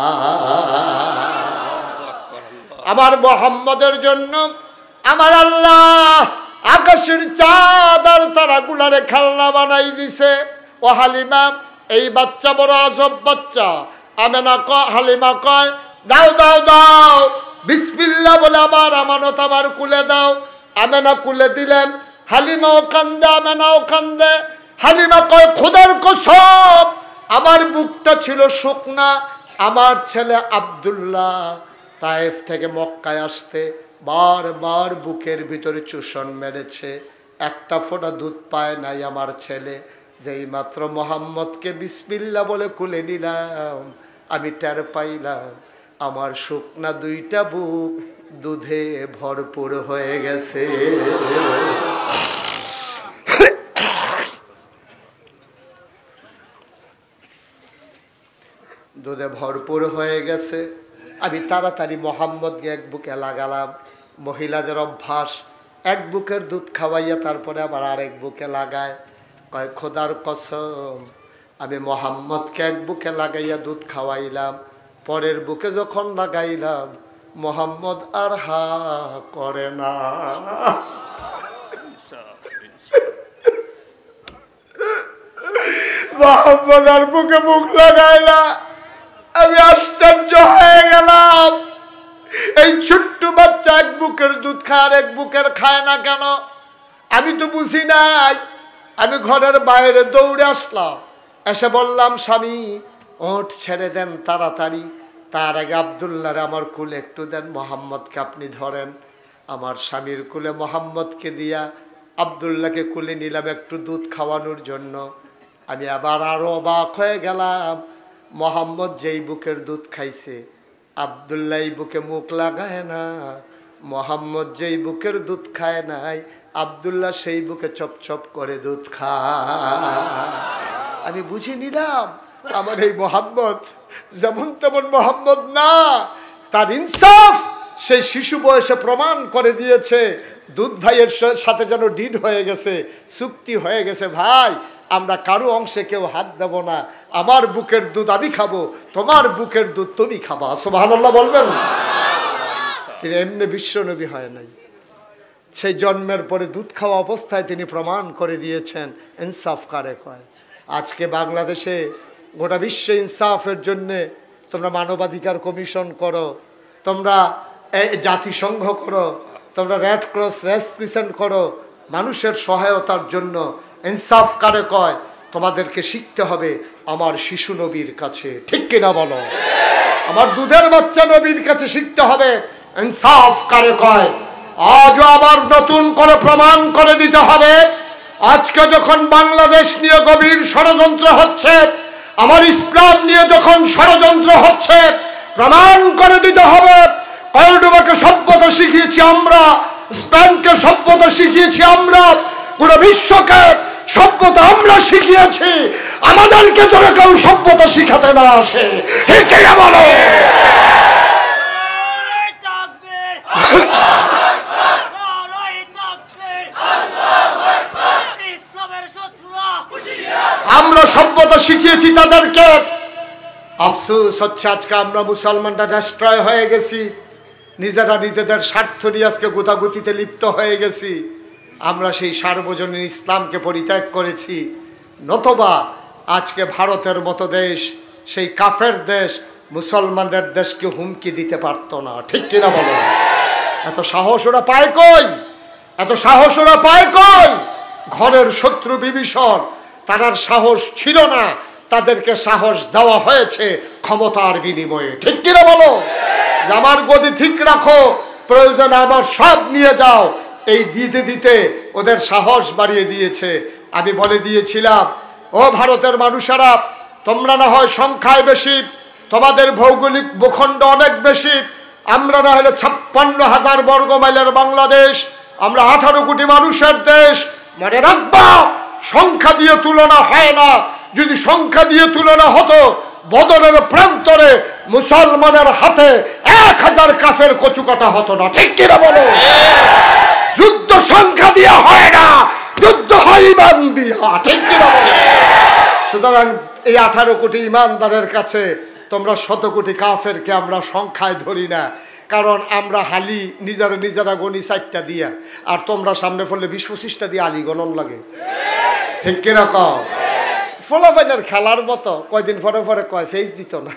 আমার মোহাম্মদের জন্য আমার আল্লাহ আকাশের চাঁদ আর তারাগুলারে খেলনা বানাই দিছে। ও হালিমা, এই বাচ্চা বড় আজব বাচ্চা। আমেনা কয়, হালিমা কয়, দাও দাও দাও, বিসমিল্লাহ বলে আবার আমানত আমার কুলে দাও। আমেনা কুলে দিলেন, হালিমাও কান্দে, আমেনাও কান্দে। হালিমা কয়, খোদার কসম, আমার বুকটা ছিল শুকনা। আমার ছেলে আব্দুল্লাহ তায়েফ থেকে মক্কায় আসতে বারবার বুকের ভিতরে চুষণ মেরেছে, একটা ফোঁটা দুধ পায় নাই আমার ছেলে। যেই মাত্র মোহাম্মদকে বিসমিল্লাহ বলে খুলে নিলাম, আমি টের পাইলাম আমার শুকনা দুইটা বুক দুধে ভরপুর হয়ে গেছে। দুধে ভরপুর হয়ে গেছে। আমি তাড়াতাড়ি মোহাম্মদকে এক বুকে লাগালাম। মহিলাদের অভ্যাস, এক বুকের দুধ খাওয়াইয়া তারপরে আবার আরেক বুকে লাগায়। কয় খোদার কসম, আমি মোহাম্মদকে এক বুকে লাগাইয়া দুধ খাওয়াইলাম, পরের বুকে যখন লাগাইলাম মোহাম্মদ আর হা করে না। মোহাম্মদ আর বুকে মুখ লাগাইলা। আমি আশ্চর্য হয়ে গেলাম, এই ছোট্ট বাচ্চা এক বুকের দুধ খায় আর এক বুকের খায় না কেন? আমি তো বুঝি নাই। আমি ঘরের বাইরে দৌড়ে আসলাম, এসে বললাম স্বামী ওঠ ছেড়ে দেন তাড়াতাড়ি। তার আগে আব্দুল্লাহর আমার কুলে একটু দেন, মোহাম্মদকে আপনি ধরেন। আমার স্বামীর কুলে মোহাম্মদকে দিয়া আব্দুল্লাহকে কুলে নিলাম একটু দুধ খাওয়ানোর জন্য। আমি আবার আরো অবাক হয়ে গেলাম, মোহাম্মদ যেই বুকের দুধ খাইছে আব্দুল্লাহ এই বুকে মুখ লাগায় না। মোহাম্মদ যেই বুকের দুধ খায় নাই আব্দুল্লাহ সেই বুকে চপ চপ করে দুধ খায়। আমি বুঝে নিলাম আমার এই মোহাম্মদ যেমন তেমন মোহাম্মদ না, তার ইনসাফ সেই শিশু বয়সে প্রমাণ করে দিয়েছে। দুধ ভাইয়ের সাথে যেন ডিড হয়ে গেছে, চুক্তি হয়ে গেছে, ভাই আমরা কারো অংশে কেউ হাত দেব না, আমার বুকের দুধ আমি খাবো, তোমার বুকের দুধ তুমি খাবা। সুবহানাল্লাহ বলবেন। তিনি এমনি বিশ্বনবী হয় নাই, সেই জন্মের পরে দুধ খাওয়া অবস্থায় তিনি প্রমাণ করে দিয়েছেন ইনসাফ কারে কয়। আজকে বাংলাদেশে গোটা বিশ্বে ইনসাফের জন্যে তোমরা মানবাধিকার কমিশন করো, তোমরা জাতিসংঘ করো, তোমরা রেড ক্রস রেড ক্রিসেন্ট করো, মানুষের সহায়তার জন্য ইনসাফ কারে কয় তোমাদেরকে শিখতে হবে আমার শিশু নবীর কাছে, ঠিক কিনা বলো? আমার দুধের বাচ্চা নবীর কাছে শিখতে হবে ইনসাফ কারে কয়। আজও আবার নতুন করে প্রমাণ করে দিতে হবে। আজকে যখন বাংলাদেশ নিয়ে গভীর ষড়যন্ত্র হচ্ছে, আমার ইসলাম নিয়ে যখন ষড়যন্ত্র হচ্ছে, প্রমাণ করে দিতে হবে কর্ডোবাকে সভ্যতা শিখিয়েছি আমরা, স্পেনকে সভ্যতা শিখিয়েছি আমরা, পুরো বিশ্বকে সভ্যতা আমরা শিখিয়েছি। আমাদেরকে যেন কেউ সভ্যতা শিখাতে না আসে, ঠিক কিনা বলো? আমরা সভ্যতা শিখিয়েছি তাদেরকে। আফসোস হচ্ছে আজকে আমরা মুসলমানরা ডিস্ট্রয় হয়ে গেছি, নিজেরা নিজেদের স্বার্থ নিয়ে আজকে গোতাগুতিতে লিপ্ত হয়ে গেছি। আমরা সেই সার্বজনীন ইসলামকে পরিত্যাগ করেছি, নতবা আজকে ভারতের মতো দেশ, সেই কাফের দেশ মুসলমানদের দেশকে হুমকি দিতে পারতো না, ঠিক কিনা বলো? এত সাহস ওরা পায় কই? এত সাহস ওরা পায় কই? ঘরের শত্রু বিভীষণ, তার সাহস ছিল না, তাদেরকে সাহস দেওয়া হয়েছে ক্ষমতার বিনিময়ে, ঠিক কিনা বলো? যে আমার গদি ঠিক রাখো, প্রয়োজনে আমার সব নিয়ে যাও, এই দিতে দিতে ওদের সাহস বাড়িয়ে দিয়েছে। আমি বলে দিয়েছিলাম, ও ভারতের মানুষেরা, তোমরা না হয় সংখ্যায় বেশি, তোমাদের ভৌগোলিক ভূখণ্ড অনেক বেশি, আমরা না হলে 56,000 বর্গ মাইলের বাংলাদেশ, আমরা 18 কোটি মানুষের দেশ। মনে রাখবা, সংখ্যা দিয়ে তুলনা হয় না। যদি সংখ্যা দিয়ে তুলনা হতো, বদরের প্রান্তরে মুসলমানের হাতে 1000 কাফের কচুকাটা হতো না, ঠিক কিনা বলো? যুদ্ধ সংখ্যা দিয়ে হয় না, যুদ্ধ হয় ইমান দিয়া, ঠিক কিনা বলো? সুতরাং এই 18 কোটি ইমানদারের কাছে তোমরা 100 কোটি কাফেরকে আমরা সংখ্যায় ধরি না, কারণ আমরা হালি নিজেরা গণি 4টা দিয়া, আর তোমরা সামনে পড়লে 20-25টা দিয়ে আলি গণন লাগে, ঠিক কিরকম? ফোলাফাইনের খেলার মতো কয়দিন পরে পরে কয় ফেস দিত না,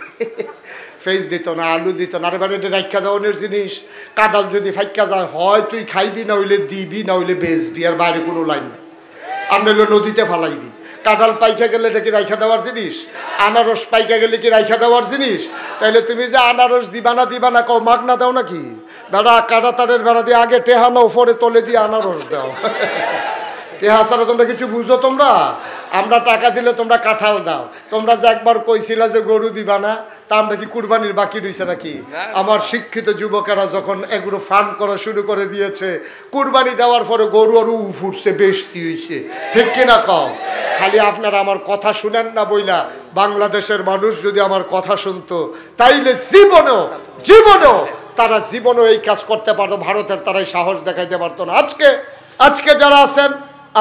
ফেস দিত না, আলু দিত না। আরে বাড়ি রাখা দেওয়ানের জিনিস, কাঁঠাল যদি ফাইকা যায়, হয় তুই খাইবি, না হইলে দিবি, না হইলে বেচবি, আর বাইরে কোনো লাইন নেই। আর নইলে নদীতে ফালাইবি। কাঁঠাল পাইকা গেলে এটা কি রাইখা দেওয়ার জিনিস? আনারস পাইকা গেলে কি রাইখা দেওয়ার জিনিস? তাইলে তুমি যে আনারস দিবা না কও মাগ না দাও নাকি? বেড়া কাটা তারের বেড়া দিয়ে আগে টেহানো, উপরে তলে দিয়ে আনারস দাও। টেহা ছাড়া তোমরা কিছু বুঝো? তোমরা আমরা টাকা দিলে তোমরা কাঁঠাল দাও। তোমরা যে একবার কইছিলা যে গরু দিবা না, তা আমরা কি কুরবানির বাকি রইছে নাকি? আমার শিক্ষিত যুবকেরা যখন এগুলো ফান্ড করা শুরু করে দিয়েছে, কুরবানি দেওয়ার পরে গরু আরো উঠছে, বেশতি হইছে, ঠিক কিনা কও? খালি আপনারা আমার কথা শুনেন না বইলা, বাংলাদেশের মানুষ যদি আমার কথা শুনতো তাইলে জীবনেও তারা এই কাজ করতে পারতো। ভারতের তারাই সাহস দেখাইতে পারতো না। আজকে যারা আছেন,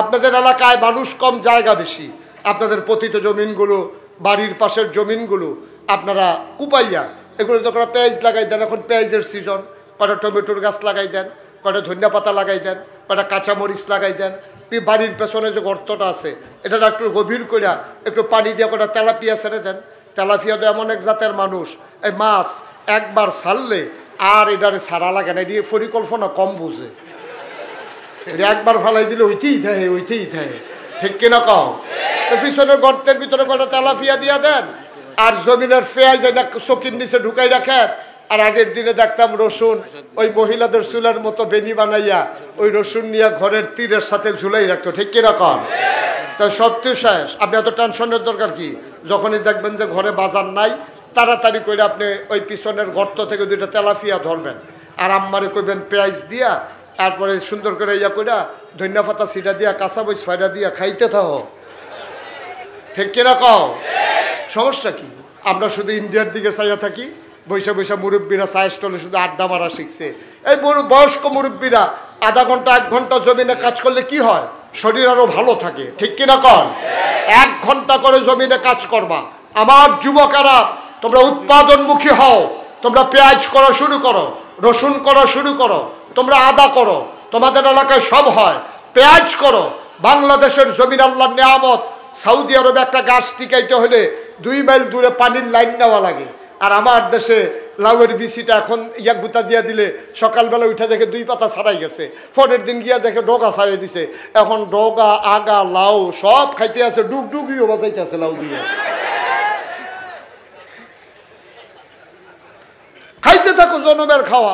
আপনাদের এলাকায় মানুষ কম, জায়গা বেশি, আপনাদের পতিত জমিনগুলো, বাড়ির পাশের জমিনগুলো আপনারা কুপাইয়া এগুলো যখন পেঁয়াজ লাগাই দেন, এখন পেঁয়াজের সিজন, কটা টমেটোর গাছ লাগাই দেন, কটা ধনিয়া পাতা লাগাই দেন, কটা কাঁচামরিচ লাগাই দেন। বাড়ির পেছনে যে গর্তটা আছে এটা একটু গভীর করে একটু পানি দিয়ে কটা তেলাপিয়া ছেড়ে দেন। তেলাপিয়া তো এমন এক জাতের মানুষ, এই মাছ একবার ছাড়লে আর এটারে ছাড়া লাগে না, এটি পরিকল্পনা কম বুঝে। একবার ফালাই দিলে ওইতেই থাকে, ঠিক কিনা কও? পিছনের গর্তের ভিতরে কটা তেলাপিয়া দিয়া দেন, আর জমিনের পেঁয়াজ এটা চকির নিচে ঢুকাই রাখেন। আর আগের দিনে দেখতাম রসুন ওই মহিলাদের চুলার মতো বেনি বানাইয়া ওই রসুন নিয়ে ঘরের তীরের সাথে ঝুলাই রাখতো, ঠিক কিরকম? তো সত্যি শেষ, আপনি এত টেনশনের দরকার কি? যখনই দেখবেন যে ঘরে বাজার নাই, তাড়াতাড়ি করে আপনি ওই পিছনের গর্ত থেকে দুইটা তেলাপিয়া ধরবেন, আর আম্মারে কইবেন পেঁয়াজ দিয়া, তারপরে সুন্দর করে ইয়া কইরা ধনিয়া পাতা ছিটা দিয়া, কাঁচা বইচ ফাইডা দিয়া খাইতে থাকো, ঠিক কিরকম? সমস্যা কি? আমরা শুধু ইন্ডিয়ার দিকে চাইয়া থাকি, বৈশা মুরব্বীরা চায়ের স্টলে শুধু আড্ডা মারা শিখছে। এই বয়স্ক মুরব্বীরা আধা ঘন্টা 1 ঘন্টা জমিনে কাজ করলে কি হয়? শরীর আরো ভালো থাকে, ঠিক কিনা কন? 1 ঘন্টা করে জমিনে কাজ করবা। আমার যুবকেরা, তোমরা উৎপাদনমুখী হও, তোমরা পেঁয়াজ করা শুরু করো, রসুন করা শুরু করো, তোমরা আদা করো, তোমাদের এলাকায় সব হয়। পেঁয়াজ করো। বাংলাদেশের জমিন আল্লাহর নিয়ামত। সৌদি আরবে একটা গাছ টিকাইতে হলে 2 মাইল দূরে পানির লাইন নেওয়া লাগে। আর আমার দেশে লাউয়ের বিচিটা এখন ইয়া গুতা দিয়া দিলে সকালবেলা উঠে দেখে 2 পাতা ছাড়াই গেছে, পরের দিন গিয়া দেখে ডগা ছাড়িয়ে দিছে। এখন ডগা, আগা, লাউ সব খাইতে আছে, ডুগডুগিও বাজাইতে আছে লাউ দিয়ে। খাইতে থাকো জনমের খাওয়া।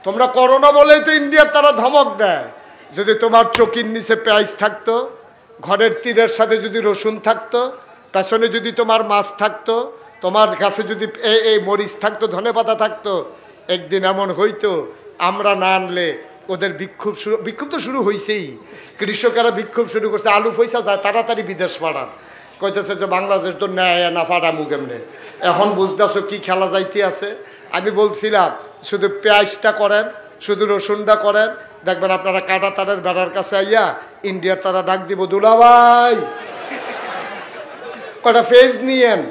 তোমরা করো না বলেই তো ইন্ডিয়ার তারা ধমক দেয়। যদি তোমার চকির নিচে পেঁয়াজ থাকতো, ঘরের তীরের সাথে যদি রসুন থাকতো, পেছনে যদি তোমার মাছ থাকতো, তোমার কাছে যদি এই মরিচ থাকতো, ধনেপাতা থাকতো, একদিন এমন হইতো আমরা না আনলে ওদের বিক্ষোভ তো শুরু হয়েছেই। কৃষকেরা বিক্ষোভ শুরু করছে, আলু পয়সা যায় তাড়াতাড়ি বিদেশ পাঠান। কইতেছে যে বাংলাদেশ তো নেয় না, পাঠামু কেমনে? এখন বুঝতেছো কি খেলা যাইতে আছে। আমি বলছিলাম শুধু পেঁয়াজটা করেন, শুধু রসুনটা করেন, দেখবেন আপনারা কাটা তারের বেড়ার কাছে আইয়া ইন্ডিয়ার তারা ডাক দিব, দুলাভাই কটা পেঁয়াজ নিয়েন।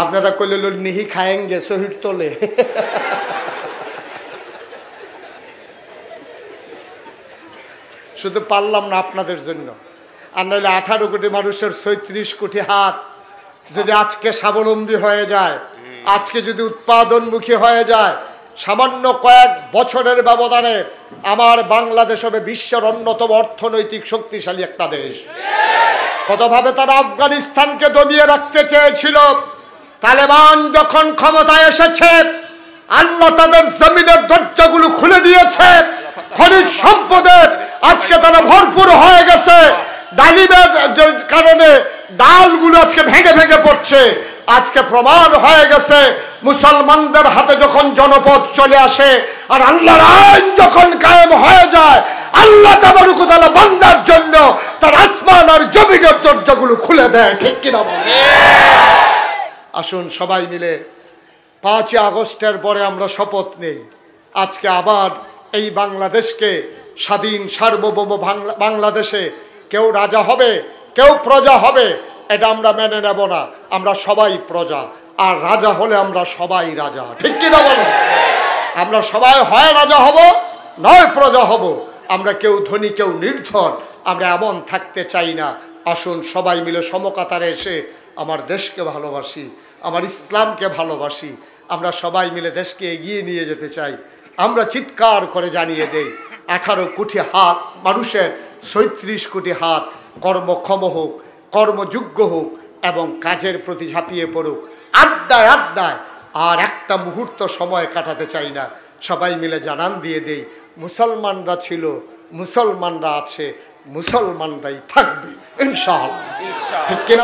আপনারা কইলে নিহি খায়েঙ্গে শহীদ তোলে। শুধু পারলাম না আপনাদের জন্য, আর নইলে 18 কোটি মানুষের 36 কোটি হাত যদি আজকে স্বাবলম্বী হয়ে যায়, আজকে যদি উৎপাদনমুখী হয়ে যায়, সামান্য কয়েক বছরের ব্যবধানে আমার বাংলাদেশ হবে বিশ্বের অন্যতম অর্থনৈতিক শক্তিশালী একটা দেশ। কতভাবে তারা আফগানিস্তানকে দমিয়ে রাখতে চেয়েছিল, তালেবান যখন ক্ষমতায় এসেছে আল্লাহ তাদের জমিনের দরজাগুলো খুলে দিয়েছে। খনিজ সম্পদের আজকে তারা ভরপুর হয়ে গেছে। ডালিমের কারণে ডালগুলো আজকে ভেঙে ভেঙে পড়ছে। আজকে প্রমাণ হয়ে গেছে মুসলমানদের হাতে যখন জনপদ চলে আসে আর আল্লাহর আইন যখন কায়েম হয়ে যায়, আল্লাহ তাবারক ওয়া তাআলা বান্দার জন্য তার আসমান আর জমিনের দরজাগুলো খুলে দেয়, ঠিক কিনা বলেন? আসুন সবাই মিলে 5ই আগস্টের পরে আমরা শপথ নেই, আজকে আবার এই বাংলাদেশকে স্বাধীন সার্বভৌম বাংলাদেশে কেউ রাজা হবে, কেউ প্রজা হবে, এটা আমরা মেনে নেব না। আমরা সবাই প্রজা, আর রাজা হলে আমরা সবাই রাজা, ঠিক কিনা বলো? আমরা সবাই হয় রাজা হব, নয় প্রজা হব। আমরা কেউ ধনী কেউ নির্ধন, আমরা এমন থাকতে চাই না। আসুন সবাই মিলে সমকাতারে এসে আমার দেশকে ভালোবাসি, আমার ইসলামকে ভালোবাসি। আমরা সবাই মিলে দেশকে এগিয়ে নিয়ে যেতে চাই। আমরা চিৎকার করে জানিয়ে দেই, 18 কোটি হাত মানুষের 36 কোটি হাত কর্মক্ষম হোক, কর্মযোগ্য হোক এবং কাজের প্রতি ঝাঁপিয়ে পড়ুক। আড্ডায় আড্ডায় আর একটা মুহূর্ত সময় কাটাতে চাই না। সবাই মিলে জানান দিয়ে দেই, মুসলমানরা ছিল, মুসলমানরা আছে, মুসলমানরাই থাকবে ইনশাআল্লাহ। ঠিক কিনা?